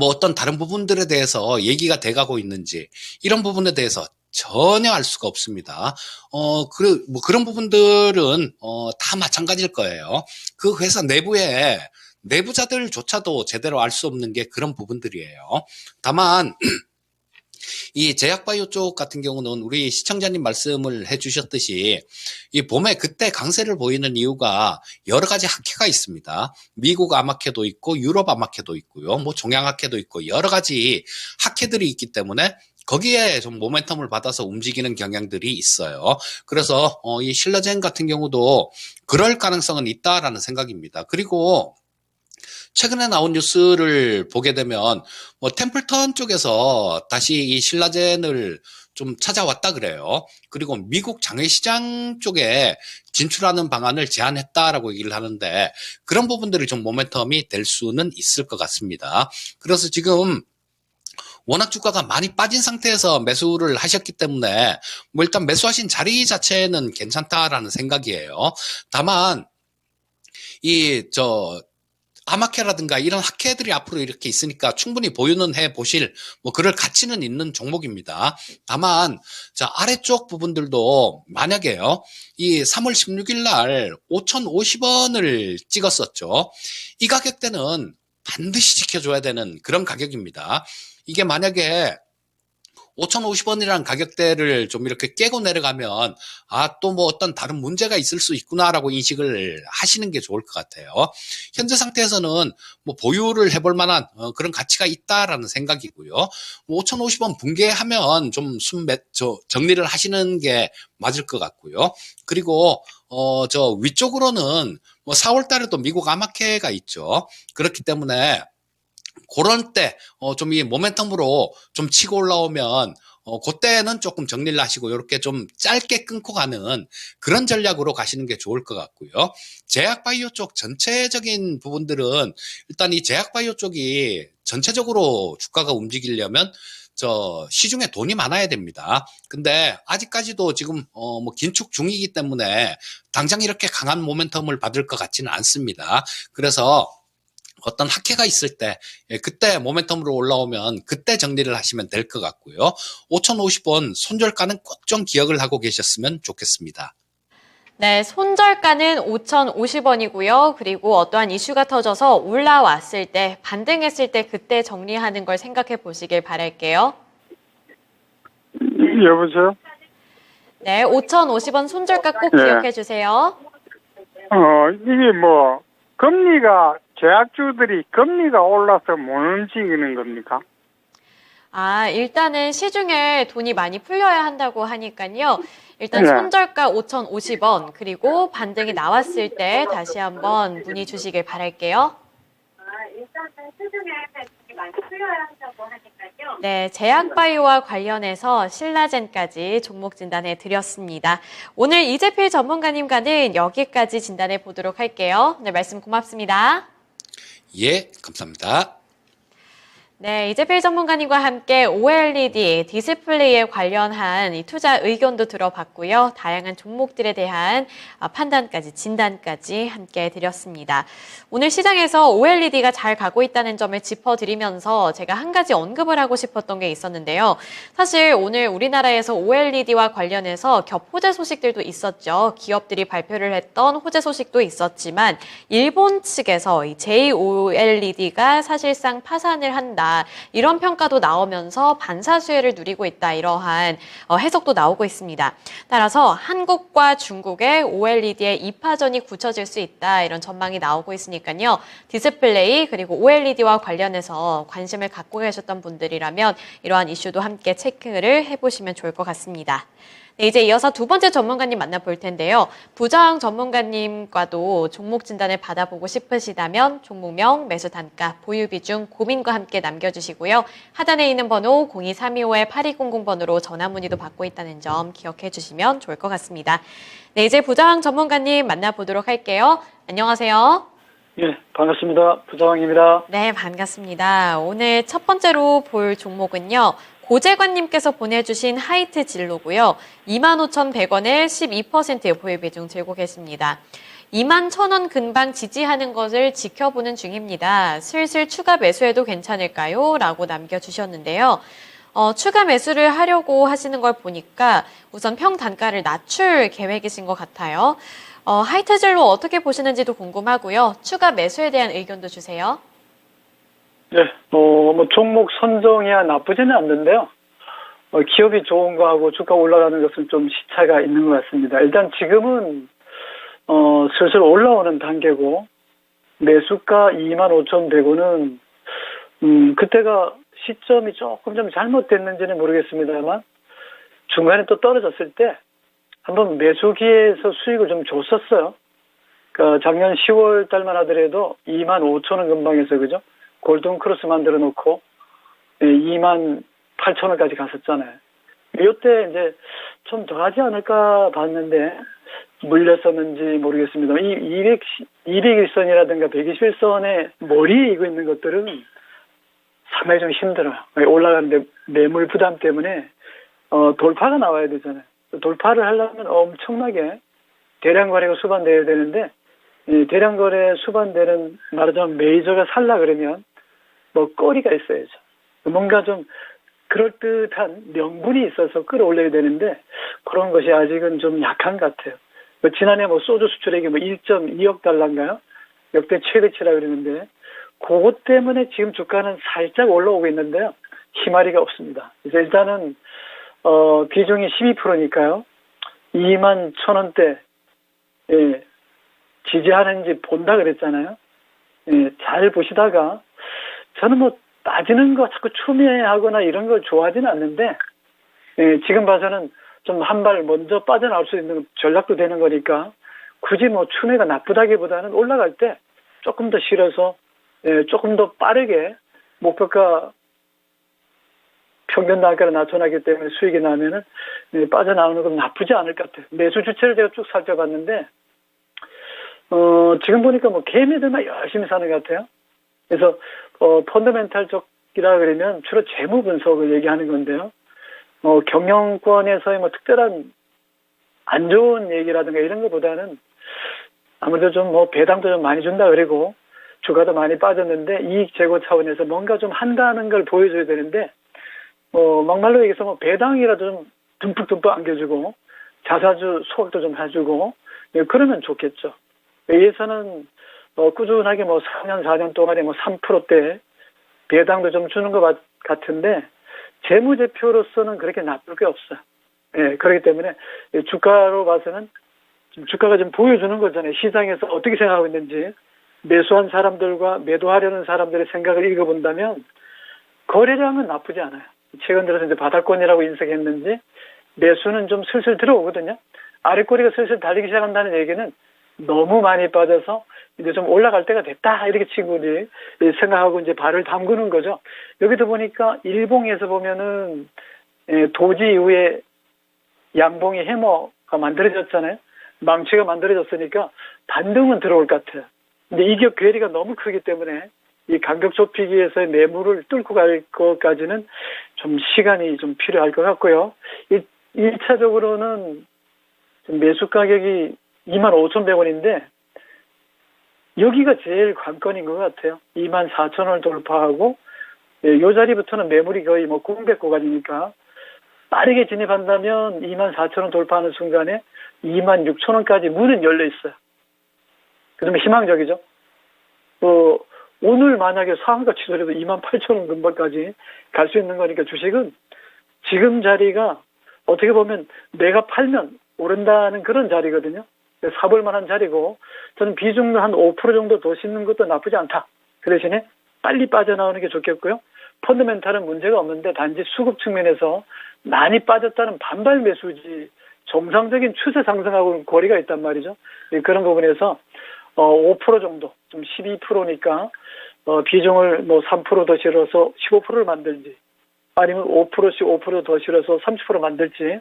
어떤 다른 부분들에 대해서 얘기가 돼가고 있는지 이런 부분에 대해서 전혀 알 수가 없습니다. 그런 부분들은 다 마찬가지일 거예요. 그 회사 내부에 내부자들조차도 제대로 알 수 없는 게 그런 부분들이에요. 다만 이 제약바이오 쪽 같은 경우는 우리 시청자님 말씀을 해주셨듯이 이 봄에 그때 강세를 보이는 이유가 여러 가지 학회가 있습니다. 미국 암학회도 있고 유럽 암학회도 있고요. 종양학회도 있고 여러 가지 학회들이 있기 때문에 거기에 좀 모멘텀을 받아서 움직이는 경향들이 있어요. 그래서 이 신라젠 같은 경우도 그럴 가능성은 있다라는 생각입니다. 그리고 최근에 나온 뉴스를 보게 되면 템플턴 쪽에서 다시 이 신라젠을 좀 찾아왔다 그래요. 그리고 미국 장외시장 쪽에 진출하는 방안을 제안했다라고 얘기를 하는데 그런 부분들이 좀 모멘텀이 될 수는 있을 것 같습니다. 그래서 지금 워낙 주가가 많이 빠진 상태에서 매수를 하셨기 때문에 뭐 일단 매수하신 자리 자체는 괜찮다라는 생각이에요. 다만 아마케라든가 이런 학회들이 앞으로 이렇게 있으니까 충분히 보유는 해 보실 뭐 그럴 가치는 있는 종목입니다. 다만 아래쪽 부분들도 만약에요. 이 3월 16일 날 5,050원을 찍었었죠. 이 가격대는 반드시 지켜줘야 되는 그런 가격입니다. 이게 만약에 5,050원이라는 가격대를 좀 이렇게 깨고 내려가면 또 뭐 어떤 다른 문제가 있을 수 있구나라고 인식을 하시는 게 좋을 것 같아요. 현재 상태에서는 뭐 보유를 해볼 만한 그런 가치가 있다라는 생각이고요. 5,050원 붕괴하면 좀 정리를 하시는 게 맞을 것 같고요. 그리고 위쪽으로는 뭐 4월 달에도 미국 아마케가 있죠. 그렇기 때문에 그런 때, 좀 이 모멘텀으로 좀 치고 올라오면, 그때는 조금 정리를 하시고, 이렇게 좀 짧게 끊고 가는 그런 전략으로 가시는 게 좋을 것 같고요. 제약바이오 쪽 전체적인 부분들은, 일단 이 제약바이오 쪽이 전체적으로 주가가 움직이려면, 시중에 돈이 많아야 됩니다. 근데 아직까지도 지금 뭐 긴축 중이기 때문에 당장 이렇게 강한 모멘텀을 받을 것 같지는 않습니다. 그래서 어떤 학회가 있을 때 그때 모멘텀으로 올라오면 그때 정리를 하시면 될 것 같고요. 5,050원 손절가는 꼭 좀 기억을 하고 계셨으면 좋겠습니다. 네, 손절가는 5,050원이고요. 그리고 어떠한 이슈가 터져서 올라왔을 때, 반등했을 때 그때 정리하는 걸 생각해 보시길 바랄게요. 여보세요? 네, 5,050원 손절가 꼭 네. 기억해 주세요. 이게 뭐, 제약주들이 금리가 올라서 못 움직이는 겁니까? 일단은 시중에 돈이 많이 풀려야 한다고 하니까요. 일단 네. 손절가 5,050원, 그리고 반등이 나왔을 때 다시 한번 문의 주시길 바랄게요. 일단은 시중에 돈이 많이 풀려야 한다고 하니까요. 네, 제약바이오와 관련해서 신라젠까지 종목 진단해 드렸습니다. 오늘 이재필 전문가님과는 여기까지 진단해 보도록 할게요. 네, 말씀 고맙습니다. 예, 감사합니다. 네, 이재필 전문가님과 함께 OLED 디스플레이에 관련한 이 투자 의견도 들어봤고요. 다양한 종목들에 대한 판단까지, 진단까지 함께 드렸습니다. 오늘 시장에서 OLED가 잘 가고 있다는 점을 짚어드리면서 제가 한 가지 언급을 하고 싶었던 게 있었는데요. 사실 오늘 우리나라에서 OLED와 관련해서 겹호재 소식들도 있었죠. 기업들이 발표를 했던 호재 소식도 있었지만 일본 측에서 이 JOLED가 사실상 파산을 한다. 이런 평가도 나오면서 반사수혜를 누리고 있다. 이러한 해석도 나오고 있습니다. 따라서 한국과 중국의 OLED의 2파전이 굳혀질 수 있다. 이런 전망이 나오고 있으니까요. 디스플레이 그리고 OLED와 관련해서 관심을 갖고 계셨던 분들이라면 이러한 이슈도 함께 체크를 해보시면 좋을 것 같습니다. 네, 이제 이어서 두 번째 전문가님 만나볼 텐데요. 부장 전문가님과도 종목 진단을 받아보고 싶으시다면 종목명, 매수 단가, 보유 비중, 고민과 함께 남겨주시고요. 하단에 있는 번호 02325-8200번으로 전화 문의도 받고 있다는 점 기억해 주시면 좋을 것 같습니다. 네, 이제 부장 전문가님 만나보도록 할게요. 안녕하세요. 예, 반갑습니다. 부장입니다. 네, 반갑습니다. 오늘 첫 번째로 볼 종목은요. 고재관님께서 보내주신 하이트 진로고요. 25,100원에 12%의 보유 비중 들고 계십니다. 21,000원 근방 지지하는 것을 지켜보는 중입니다. 슬슬 추가 매수해도 괜찮을까요? 라고 남겨주셨는데요. 추가 매수를 하려고 하시는 걸 보니까 우선 평 단가를 낮출 계획이신 것 같아요. 하이트 진로 어떻게 보시는지도 궁금하고요. 추가 매수에 대한 의견도 주세요. 네, 뭐 종목 선정이야 나쁘지는 않는데요. 기업이 좋은 거하고 주가 올라가는 것은 좀 시차가 있는 것 같습니다. 일단 지금은 슬슬 올라오는 단계고 매수가 25,100원은 그때가 시점이 조금 좀 잘못됐는지는 모르겠습니다만 중간에 또 떨어졌을 때 한번 매수기에서 수익을 좀 줬었어요. 그러니까 작년 10월 달만 하더라도 25,000원 근방에서 그죠? 골든 크로스 만들어 놓고 28,000원까지 갔었잖아요. 이때 이제 좀 더 하지 않을까 봤는데 물렸었는지 모르겠습니다. 이 201선이라든가 121선에 머리에 이고 있는 것들은 상당히 좀 힘들어요. 올라가는데 매물 부담 때문에 돌파가 나와야 되잖아요. 돌파를 하려면 엄청나게 대량 거래가 수반돼야 되는데 이 대량 거래 수반되는 말하자면 메이저가 살라 그러면 뭐 거리가 있어야죠. 뭔가 좀 그럴듯한 명분이 있어서 끌어올려야 되는데 그런 것이 아직은 좀 약한 것 같아요. 지난해 뭐 소주 수출액이 뭐 1.2억 달러인가요? 역대 최대치라 그러는데 그것 때문에 지금 주가는 살짝 올라오고 있는데요. 희마리가 없습니다. 그래서 일단은 비중이 12%니까요. 2만 1,000원대 예, 지지하는지 본다 그랬잖아요. 예, 잘 보시다가 저는 뭐 빠지는 거 자꾸 추매하거나 이런 걸 좋아하지는 않는데 예, 지금 봐서는 좀 한 발 먼저 빠져나올 수 있는 전략도 되는 거니까 굳이 뭐 추매가 나쁘다기보다는 올라갈 때 조금 더 실어서 예, 조금 더 빠르게 목표가 평균 단가를 낮춰놨기 때문에 수익이 나면은 예, 빠져나오는 건 나쁘지 않을 것 같아요. 매수 주체를 제가 쭉 살펴봤는데 지금 보니까 뭐 개미들만 열심히 사는 것 같아요. 그래서 펀더멘탈 쪽이라 그러면 주로 재무 분석을 얘기하는 건데요. 경영권에서의 뭐 특별한 안 좋은 얘기라든가 이런 것보다는 아무래도 좀 뭐 배당도 좀 많이 준다 그리고 주가도 많이 빠졌는데 이익 제고 차원에서 뭔가 좀 한다는 걸 보여줘야 되는데 막말로 얘기해서 뭐 배당이라도 좀 듬뿍듬뿍 안겨주고 자사주 소각도 좀 해주고 예, 그러면 좋겠죠. 예에서는 꾸준하게 뭐 4년 4년 동안에 뭐 3%대 배당도 좀 주는 것 같은데 재무제표로서는 그렇게 나쁠 게 없어요. 예, 그렇기 때문에 주가로 봐서는 주가가 좀 보여주는 거잖아요. 시장에서 어떻게 생각하고 있는지 매수한 사람들과 매도하려는 사람들의 생각을 읽어본다면 거래량은 나쁘지 않아요. 최근 들어서 이제 바닥권이라고 인식했는지 매수는 좀 슬슬 들어오거든요. 아랫꼬리가 슬슬 달리기 시작한다는 얘기는 너무 많이 빠져서 이제 좀 올라갈 때가 됐다 이렇게 친구들이 생각하고 이제 발을 담그는 거죠. 여기도 보니까 일봉에서 보면은 도지 이후에 양봉이 해머가 만들어졌잖아요. 망치가 만들어졌으니까 반등은 들어올 것 같아요. 근데 이격 괴리가 너무 크기 때문에 이 간격 좁히기에서의 매물을 뚫고 갈 것까지는 좀 시간이 좀 필요할 것 같고요. 1차적으로는 매수 가격이 25,100원인데 여기가 제일 관건인 것 같아요. 24,000원을 돌파하고 이 자리부터는 매물이 거의 뭐 공백 구간이니까 빠르게 진입한다면 24,000원 돌파하는 순간에 26,000원까지 문은 열려 있어요. 그러면 희망적이죠. 오늘 만약에 상한가 취소해도 28,000원 근방까지 갈 수 있는 거니까 주식은 지금 자리가 어떻게 보면 내가 팔면 오른다는 그런 자리거든요. 사볼 만한 자리고 저는 비중도 한 5% 정도 더 싣는 것도 나쁘지 않다. 그 대신에 빨리 빠져나오는 게 좋겠고요. 펀더멘탈은 문제가 없는데 단지 수급 측면에서 많이 빠졌다는 반발 매수지 정상적인 추세 상승하고는 거리가 있단 말이죠. 그런 부분에서 5% 정도, 좀 12%니까 비중을 뭐 3% 더 실어서 15%를 만들지 아니면 5%씩 5% 더 실어서 30% 만들지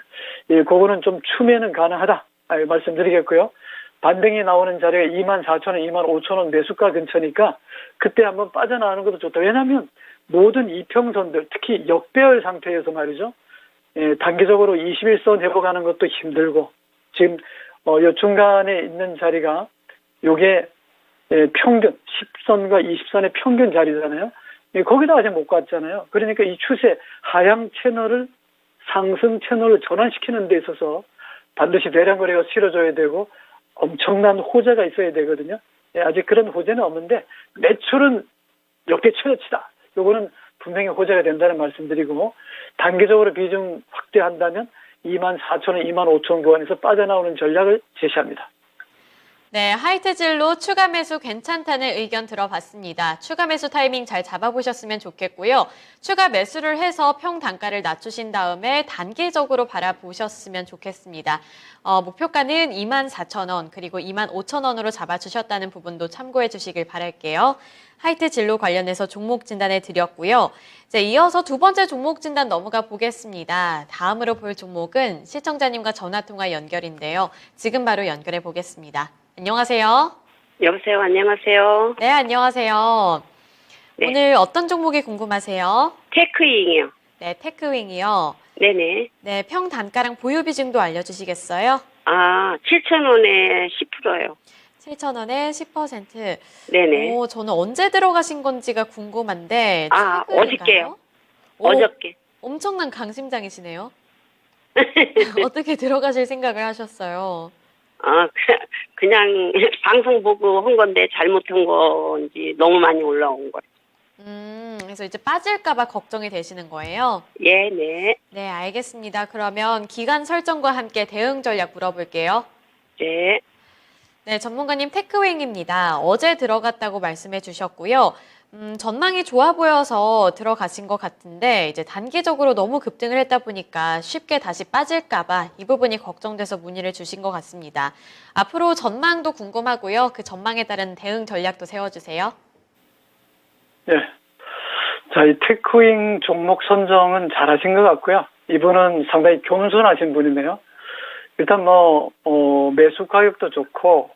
그거는 좀 추매는 가능하다 말씀드리겠고요. 반등이 나오는 자리가 24,000원, 25,000원 매수가 근처니까 그때 한번 빠져나가는 것도 좋다. 왜냐하면 모든 이평선들 특히 역배열 상태에서 말이죠. 단기적으로 21선 회복하는 것도 힘들고 지금 요 중간에 있는 자리가 요게 평균 10선과 20선의 평균 자리잖아요. 거기다 아직 못 갔잖아요. 그러니까 이 추세 하향 채널을 상승 채널을 전환시키는 데 있어서 반드시 대량 거래가 실어줘야 되고 엄청난 호재가 있어야 되거든요. 아직 그런 호재는 없는데 매출은 역대 최저치다. 요거는 분명히 호재가 된다는 말씀드리고 단기적으로 비중 확대한다면 24,000원, 25,000원 구간에서 빠져나오는 전략을 제시합니다. 네, 하이트질로 추가 매수 괜찮다는 의견 들어봤습니다. 추가 매수 타이밍 잘 잡아보셨으면 좋겠고요. 추가 매수를 해서 평 단가를 낮추신 다음에 단기적으로 바라보셨으면 좋겠습니다. 목표가는 24,000원 그리고 25,000원으로 잡아주셨다는 부분도 참고해 주시길 바랄게요. 하이트진로 관련해서 종목 진단해 드렸고요. 이제 이어서 두 번째 종목 진단 넘어가 보겠습니다. 다음으로 볼 종목은 시청자님과 전화통화 연결인데요. 지금 바로 연결해 보겠습니다. 안녕하세요. 여보세요. 안녕하세요. 네, 안녕하세요. 네. 오늘 어떤 종목이 궁금하세요? 테크잉이요. 네, 테크윙이요. 네네. 네, 평 단가랑 보유 비중도 알려주시겠어요? 7,000원에 10%요. 7,000원에 10%. 네네. 오, 저는 언제 들어가신 건지가 궁금한데. 최근인가요? 어저께요. 오, 어저께. 엄청난 강심장이시네요. 어떻게 들어가실 생각을 하셨어요? 그냥 방송 보고 한 건데 잘못한 건지 너무 많이 올라온 거예요. 그래서 이제 빠질까봐 걱정이 되시는 거예요? 예, 네. 네, 알겠습니다. 그러면 기간 설정과 함께 대응 전략 물어볼게요. 네. 네, 전문가님 테크윙입니다. 어제 들어갔다고 말씀해 주셨고요. 전망이 좋아 보여서 들어가신 것 같은데 이제 단기적으로 너무 급등을 했다 보니까 쉽게 다시 빠질까봐 이 부분이 걱정돼서 문의를 주신 것 같습니다. 앞으로 전망도 궁금하고요. 그 전망에 따른 대응 전략도 세워주세요. 예. 자, 이 테크윙 종목 선정은 잘하신 것 같고요. 이분은 상당히 겸손하신 분이네요. 일단 매수 가격도 좋고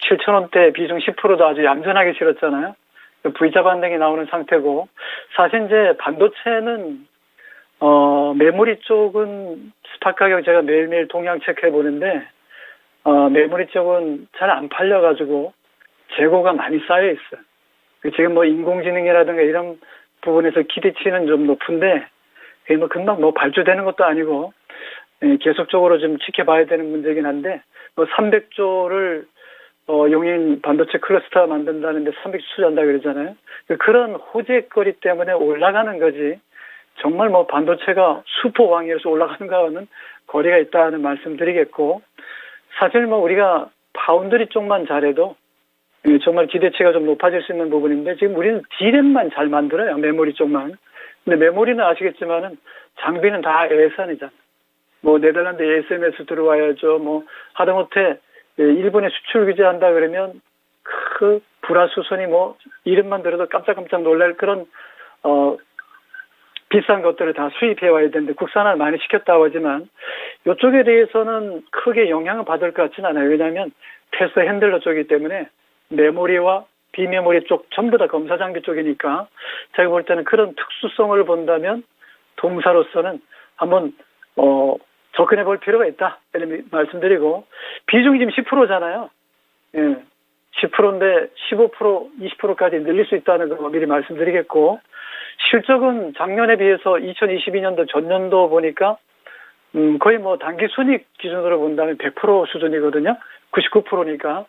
7,000원대 비중 10%도 아주 얌전하게 실었잖아요. V자 반등이 나오는 상태고, 사실 이제 반도체는 메모리 쪽은 스팟 가격 제가 매일매일 동향 체크해 보는데 메모리 쪽은 잘 안 팔려가지고 재고가 많이 쌓여 있어요. 지금 인공지능이라든가 이런 부분에서 기대치는 좀 높은데 그게 금방 발주되는 것도 아니고 계속적으로 좀 지켜봐야 되는 문제긴 한데 300조를 용인 반도체 클러스터 만든다는데 300조 투자한다 그러잖아요. 그런 호재거리 때문에 올라가는 거지 정말 반도체가 슈퍼왕이어서 올라가는가와는 거리가 있다는 말씀드리겠고, 사실 우리가 파운드리 쪽만 잘해도 정말 기대치가 좀 높아질 수 있는 부분인데 지금 우리는 D램만 잘 만들어요. 메모리 쪽만. 근데 메모리는 아시겠지만은 장비는 다 AS안이잖아요. 네덜란드 ASM에서 들어와야죠. 하다못해 일본에 수출 규제한다 그러면 그 불화수선이 이름만 들어도 깜짝깜짝 놀랄 그런 비싼 것들을 다 수입해 와야 되는데 국산화를 많이 시켰다고 하지만 이쪽에 대해서는 크게 영향을 받을 것 같지는 않아요. 왜냐하면 테스트 핸들러 쪽이기 때문에 메모리와 비메모리 쪽 전부 다 검사 장비 쪽이니까 제가 볼 때는 그런 특수성을 본다면 동사로서는 한번 접근해 볼 필요가 있다 이런 말씀드리고, 비중이 지금 10%잖아요. 예, 10%인데 15%, 20%까지 늘릴 수 있다는 거 미리 말씀드리겠고, 실적은 작년에 비해서 2022년도 전년도 보니까 거의 단기 순이익 기준으로 본다면 100% 수준이거든요. 99%니까.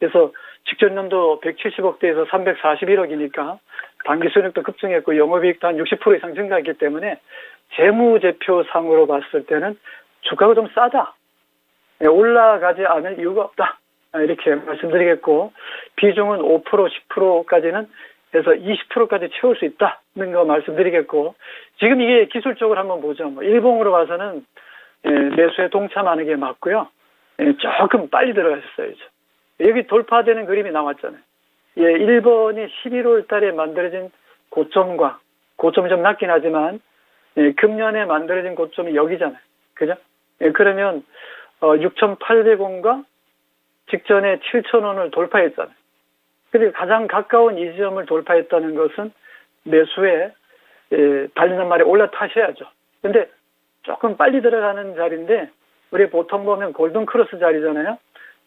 그래서 직전 년도 170억대에서 341억이니까 단기 순이익도 급증했고 영업이익도 한 60% 이상 증가했기 때문에 재무제표상으로 봤을 때는 주가가 좀 싸다. 올라가지 않을 이유가 없다. 이렇게 말씀드리겠고, 비중은 5%, 10%까지는 해서 20%까지 채울 수 있다는 거 말씀드리겠고, 지금 이게 기술적으로 한번 보죠. 일봉으로 봐서는 매수에 동참하는 게 맞고요. 조금 빨리 들어가셨어요. 여기 돌파되는 그림이 나왔잖아요. 1번이 11월 달에 만들어진 고점과, 고점이 좀 낮긴 하지만 금년에 만들어진 고점이 여기잖아요. 그죠? 그러면 6,800원과 직전에 7,000원을 돌파했잖아요. 그리고 가장 가까운 이 지점을 돌파했다는 것은 매수에 달리는 말에 올라타셔야죠. 근데 조금 빨리 들어가는 자리인데 우리 보통 보면 골든 크로스 자리잖아요.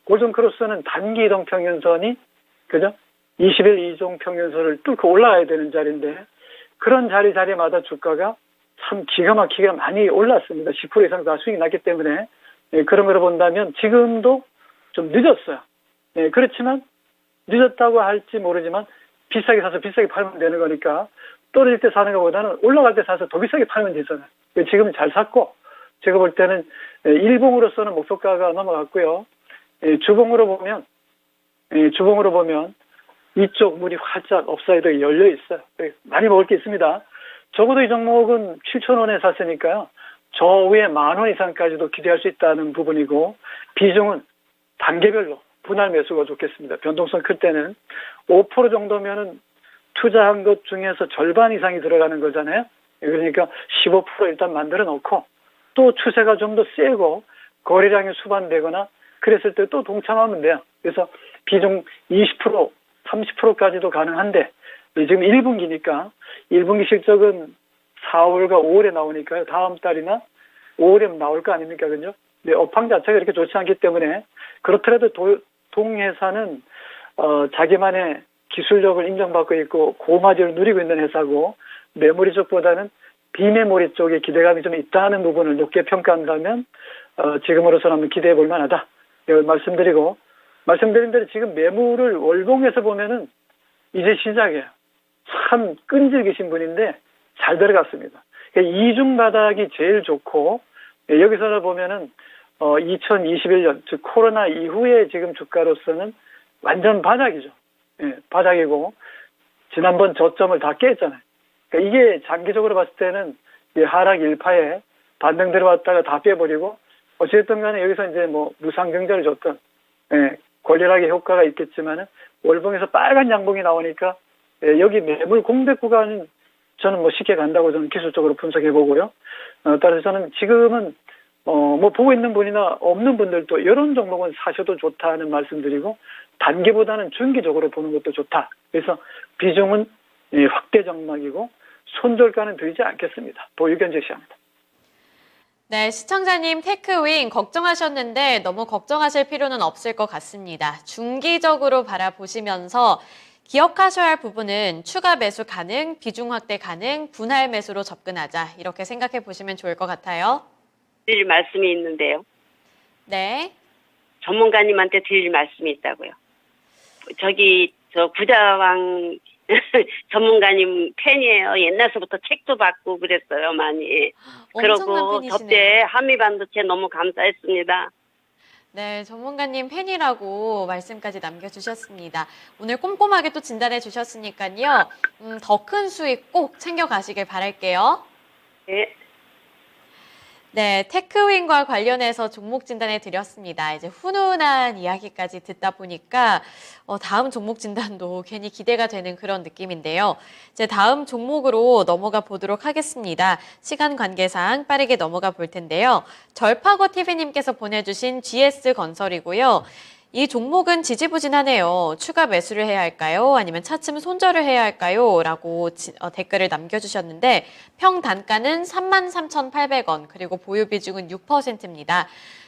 골든 크로스는 단기 이동 평균선이 그죠? 20일 이동 평균선을 뚫고 올라가야 되는 자리인데 그런 자리마다 주가가 참 기가 막히게 많이 올랐습니다. 10% 이상 다 수익이 났기 때문에 그런 걸 본다면 지금도 좀 늦었어요. 그렇지만 늦었다고 할지 모르지만 비싸게 사서 비싸게 팔면 되는 거니까 떨어질 때 사는 것보다는 올라갈 때 사서 더 비싸게 팔면 되잖아요. 지금은 잘 샀고 제가 볼 때는 일봉으로서는 목표가가 넘어갔고요. 주봉으로 보면 주봉으로 보면 이쪽 문이 활짝 업사이드 열려 있어요. 많이 먹을 게 있습니다. 적어도 이 종목은 7,000원에 샀으니까요. 저 위에 10,000원 이상까지도 기대할 수 있다는 부분이고, 비중은 단계별로 분할 매수가 좋겠습니다. 변동성 클 때는 5% 정도면은 투자한 것 중에서 절반 이상이 들어가는 거잖아요. 그러니까 15% 일단 만들어 놓고, 또 추세가 좀 더 세고 거래량이 수반되거나 그랬을 때 또 동참하면 돼요. 그래서 비중 20%, 30%까지도 가능한데, 지금 1분기니까 1분기 실적은 4월과 5월에 나오니까요. 다음 달이나 5월에 나올 거 아닙니까? 그죠? 네, 업황 자체가 이렇게 좋지 않기 때문에, 그렇더라도 동회사는 자기만의 기술력을 인정받고 있고 고마진을 누리고 있는 회사고, 메모리 쪽보다는 비메모리 쪽에 기대감이 좀 있다는 부분을 높게 평가한다면 지금으로서는 한번 기대해 볼 만하다. 이걸 말씀드린 대로 지금 매물을 월봉에서 보면은 이제 시작이에요. 참 끈질기신 분인데 잘 들어갔습니다. 이중 바닥이 제일 좋고, 여기서 보면은 2021년 즉 코로나 이후에 지금 주가로서는 완전 바닥이죠. 바닥이고 지난번 저점을 다 깼잖아요. 그러니까 이게 장기적으로 봤을 때는 하락 일파에 반등 들어왔다가 다 빼버리고, 어쨌든 간에 여기서 이제 뭐 무상경제를 줬던 권리락의 효과가 있겠지만은 월봉에서 빨간 양봉이 나오니까 여기 매물 공백 구간은 저는 뭐 쉽게 간다고 저는 기술적으로 분석해 보고요. 따라서 저는 지금은 뭐 보고 있는 분이나 없는 분들도 이런 종목은 사셔도 좋다는 말씀드리고, 단기보다는 중기적으로 보는 것도 좋다. 그래서 비중은 확대 장막이고 손절가는 들지 않겠습니다. 보유견 제시합니다. 네, 시청자님 테크윙 걱정하셨는데 너무 걱정하실 필요는 없을 것 같습니다. 중기적으로 바라보시면서 기억하셔야 할 부분은 추가 매수 가능, 비중 확대 가능, 분할 매수로 접근하자, 이렇게 생각해 보시면 좋을 것 같아요. 드릴 말씀이 있는데요. 네. 전문가님한테 드릴 말씀이 있다고요. 저 부자왕 전문가님 팬이에요. 옛날서부터 책도 받고 그랬어요, 많이. 엄청난 그러고 팬이시네요. 접대 한미반도체 너무 감사했습니다. 네, 전문가님 팬이라고 말씀까지 남겨주셨습니다. 오늘 꼼꼼하게 또 진단해 주셨으니까요. 더 큰 수익 꼭 챙겨가시길 바랄게요. 네. 네, 테크윈과 관련해서 종목 진단해 드렸습니다. 이제 훈훈한 이야기까지 듣다 보니까 다음 종목 진단도 괜히 기대가 되는 그런 느낌인데요. 이제 다음 종목으로 넘어가 보도록 하겠습니다. 시간 관계상 빠르게 넘어가 볼 텐데요. 절파고 TV님께서 보내주신 GS건설이고요. 이 종목은 지지부진하네요. 추가 매수를 해야 할까요? 아니면 차츰 손절을 해야 할까요? 라고 댓글을 남겨주셨는데, 평단가는 33,800원, 그리고 보유 비중은 6%입니다.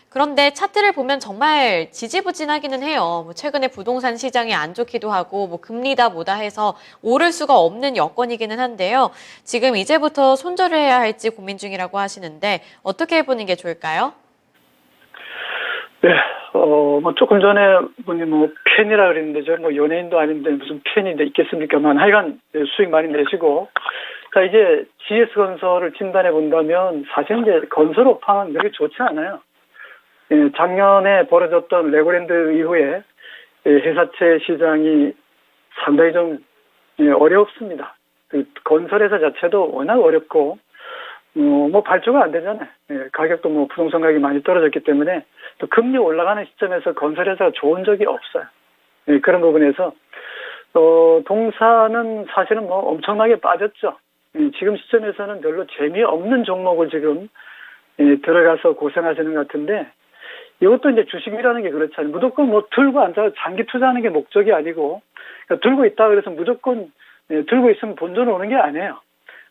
그런데 차트를 보면 정말 지지부진하기는 해요. 최근에 부동산 시장이 안 좋기도 하고 금리다 뭐다 해서 오를 수가 없는 여건이기는 한데요. 지금 이제부터 손절을 해야 할지 고민 중이라고 하시는데 어떻게 해보는 게 좋을까요? 네, 조금 전에 분이 팬이라 그랬는데, 저 연예인도 아닌데 무슨 팬이 있겠습니까만, 하여간 수익 많이 내시고, 자, 이제 GS건설을 진단해 본다면, 사실 이제 건설 업황은 그렇게 좋지 않아요. 작년에 벌어졌던 레고랜드 이후에 회사채 시장이 상당히 좀 어렵습니다. 그 건설회사 자체도 워낙 어렵고, 발주가 안 되잖아요. 가격도 부동산 가격이 많이 떨어졌기 때문에, 또 금리 올라가는 시점에서 건설회사가 좋은 적이 없어요. 그런 부분에서 동사는 사실은 엄청나게 빠졌죠. 지금 시점에서는 별로 재미없는 종목을 지금 들어가서 고생하시는 것 같은데, 이것도 이제 주식이라는 게 그렇잖아요. 무조건 들고 앉아서 장기 투자하는 게 목적이 아니고, 그러니까 들고 있다 그래서 무조건 들고 있으면 본전 오는 게 아니에요.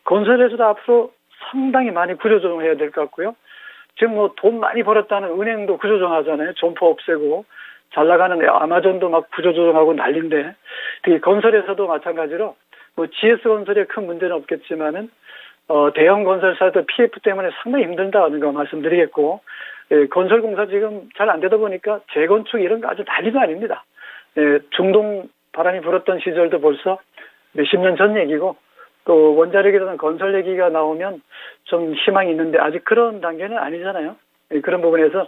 건설에서도 앞으로 상당히 많이 구조조정해야 될 것 같고요. 지금 돈 많이 벌었다는 은행도 구조조정하잖아요. 점포 없애고, 잘 나가는 아마존도 막 구조조정하고 난리인데, 특히 건설에서도 마찬가지로 GS건설에 큰 문제는 없겠지만은 대형 건설사도 PF 때문에 상당히 힘들다는 거 말씀드리겠고, 건설공사 지금 잘 안 되다 보니까 재건축 이런 거 아주 난리도 아닙니다. 중동 바람이 불었던 시절도 벌써 몇십 년 전 얘기고, 또 원자력이라는 건설 얘기가 나오면 좀 희망이 있는데 아직 그런 단계는 아니잖아요. 그런 부분에서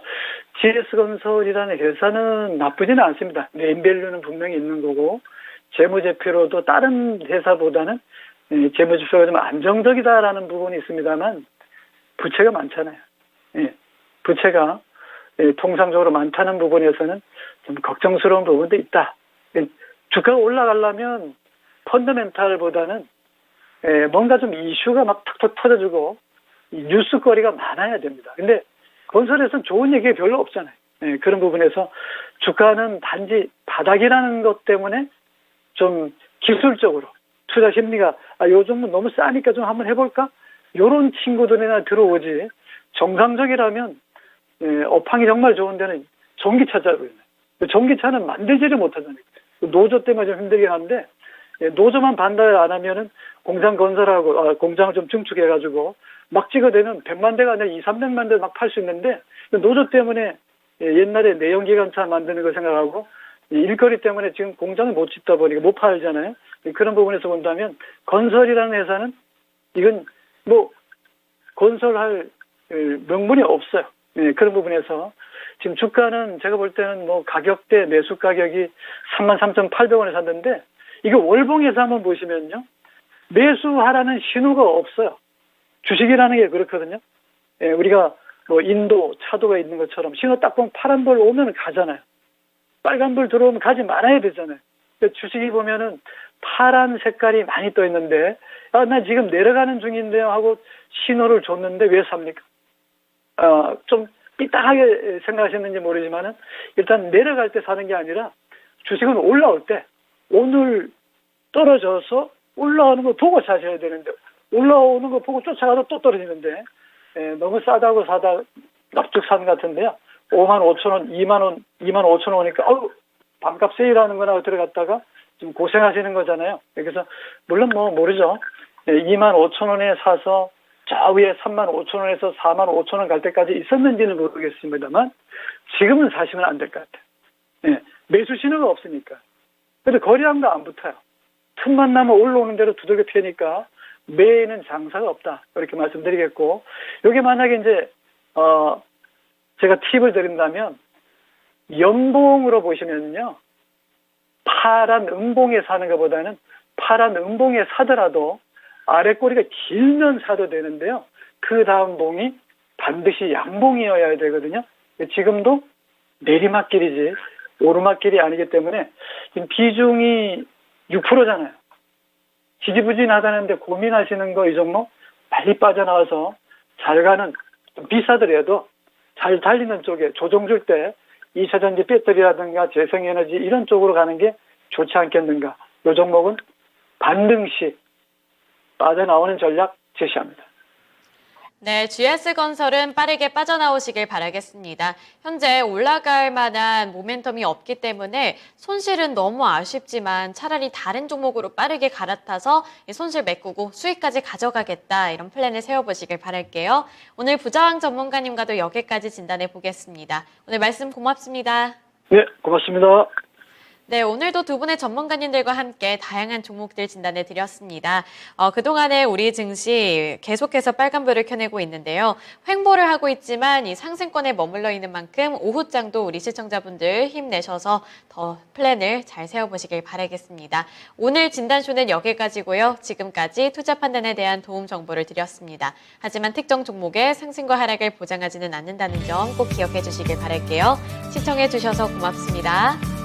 GS건설이라는 회사는 나쁘지는 않습니다. 네임밸류는 분명히 있는 거고 재무제표로도 다른 회사보다는 재무제표가 좀 안정적이다라는 부분이 있습니다만 부채가 많잖아요. 부채가 통상적으로 많다는 부분에서는 좀 걱정스러운 부분도 있다. 주가가 올라가려면 펀더멘탈보다는 뭔가 좀 이슈가 막 탁탁 터져주고 뉴스거리가 많아야 됩니다. 근데 건설에서는 좋은 얘기가 별로 없잖아요. 그런 부분에서 주가는 단지 바닥이라는 것 때문에 좀 기술적으로 투자 심리가 요 정도 너무 싸니까 좀 한번 해볼까? 요런 친구들이나 들어오지 정상적이라면 업황이 정말 좋은 데는 전기차잖아요. 전기차는 만들지를 못하잖아요. 노조 때문에 좀 힘들긴 한데 노조만 반대 안 하면은 공장 건설하고 공장을 좀 증축해가지고 막 찍어대면 100만 대가 아니라 200~300만 대 막 팔 수 있는데 노조 때문에 옛날에 내연기관차 만드는 거 생각하고 일거리 때문에 지금 공장을 못 짓다 보니까 못 팔잖아요. 그런 부분에서 본다면 건설이라는 회사는 이건 뭐 건설할 명분이 없어요. 그런 부분에서 지금 주가는 제가 볼 때는 뭐 가격대 매수 가격이 33,800원에 샀는데 이거 월봉에서 한번 보시면요. 매수하라는 신호가 없어요. 주식이라는 게 그렇거든요. 우리가 뭐 인도 차도가 있는 것처럼 신호 딱 보면 파란불 오면 가잖아요. 빨간불 들어오면 가지 말아야 되잖아요. 주식이 보면은 파란 색깔이 많이 떠 있는데 나 지금 내려가는 중인데요 하고 신호를 줬는데 왜 삽니까? 좀 삐딱하게 생각하셨는지 모르지만은 일단 내려갈 때 사는 게 아니라 주식은 올라올 때 오늘 떨어져서 올라오는 거 보고 사셔야 되는데 올라오는 거 보고 쫓아가도 또 떨어지는데 너무 싸다고 사다 납죽 산 같은데요. 55,000원, 2만원, 25,000원 오니까 반값 세일하는 거나 들어갔다가 좀 고생하시는 거잖아요. 그래서 물론 뭐 모르죠. 25,000원에 사서 저 위에 35,000원에서 45,000원 갈 때까지 있었는지는 모르겠습니다만 지금은 사시면 안 될 것 같아요. 매수 신호가 없으니까. 근데 거래량도 안 붙어요. 틈만 나면 올라오는 대로 두들겨 패니까 매에는 장사가 없다. 이렇게 말씀드리겠고, 여기 만약에 이제 제가 팁을 드린다면 연봉으로 보시면요, 파란 음봉에 사는 것보다는 파란 음봉에 사더라도 아래 꼬리가 길면 사도 되는데요. 그 다음 봉이 반드시 양봉이어야 되거든요. 지금도 내리막길이지 오르막길이 아니기 때문에 지금 비중이 6%잖아요. 지지부진하다는데 고민하시는 거 이 종목 빨리 빠져나와서 잘 가는, 좀 비싸더라도 잘 달리는 쪽에 조정 줄 때 2차전지 배터리라든가 재생에너지 이런 쪽으로 가는 게 좋지 않겠는가. 이 종목은 반등 시 빠져나오는 전략 제시합니다. 네, GS건설은 빠르게 빠져나오시길 바라겠습니다. 현재 올라갈 만한 모멘텀이 없기 때문에 손실은 너무 아쉽지만 차라리 다른 종목으로 빠르게 갈아타서 손실 메꾸고 수익까지 가져가겠다, 이런 플랜을 세워보시길 바랄게요. 오늘 부자왕 전문가님과도 여기까지 진단해 보겠습니다. 오늘 말씀 고맙습니다. 네, 고맙습니다. 네, 오늘도 두 분의 전문가님들과 함께 다양한 종목들 진단해 드렸습니다. 그동안에 우리 증시 계속해서 빨간불을 켜내고 있는데요. 횡보를 하고 있지만 이 상승권에 머물러 있는 만큼 오후장도 우리 시청자분들 힘내셔서 더 플랜을 잘 세워보시길 바라겠습니다. 오늘 진단쇼는 여기까지고요. 지금까지 투자 판단에 대한 도움 정보를 드렸습니다. 하지만 특정 종목의 상승과 하락을 보장하지는 않는다는 점 꼭 기억해 주시길 바랄게요. 시청해 주셔서 고맙습니다.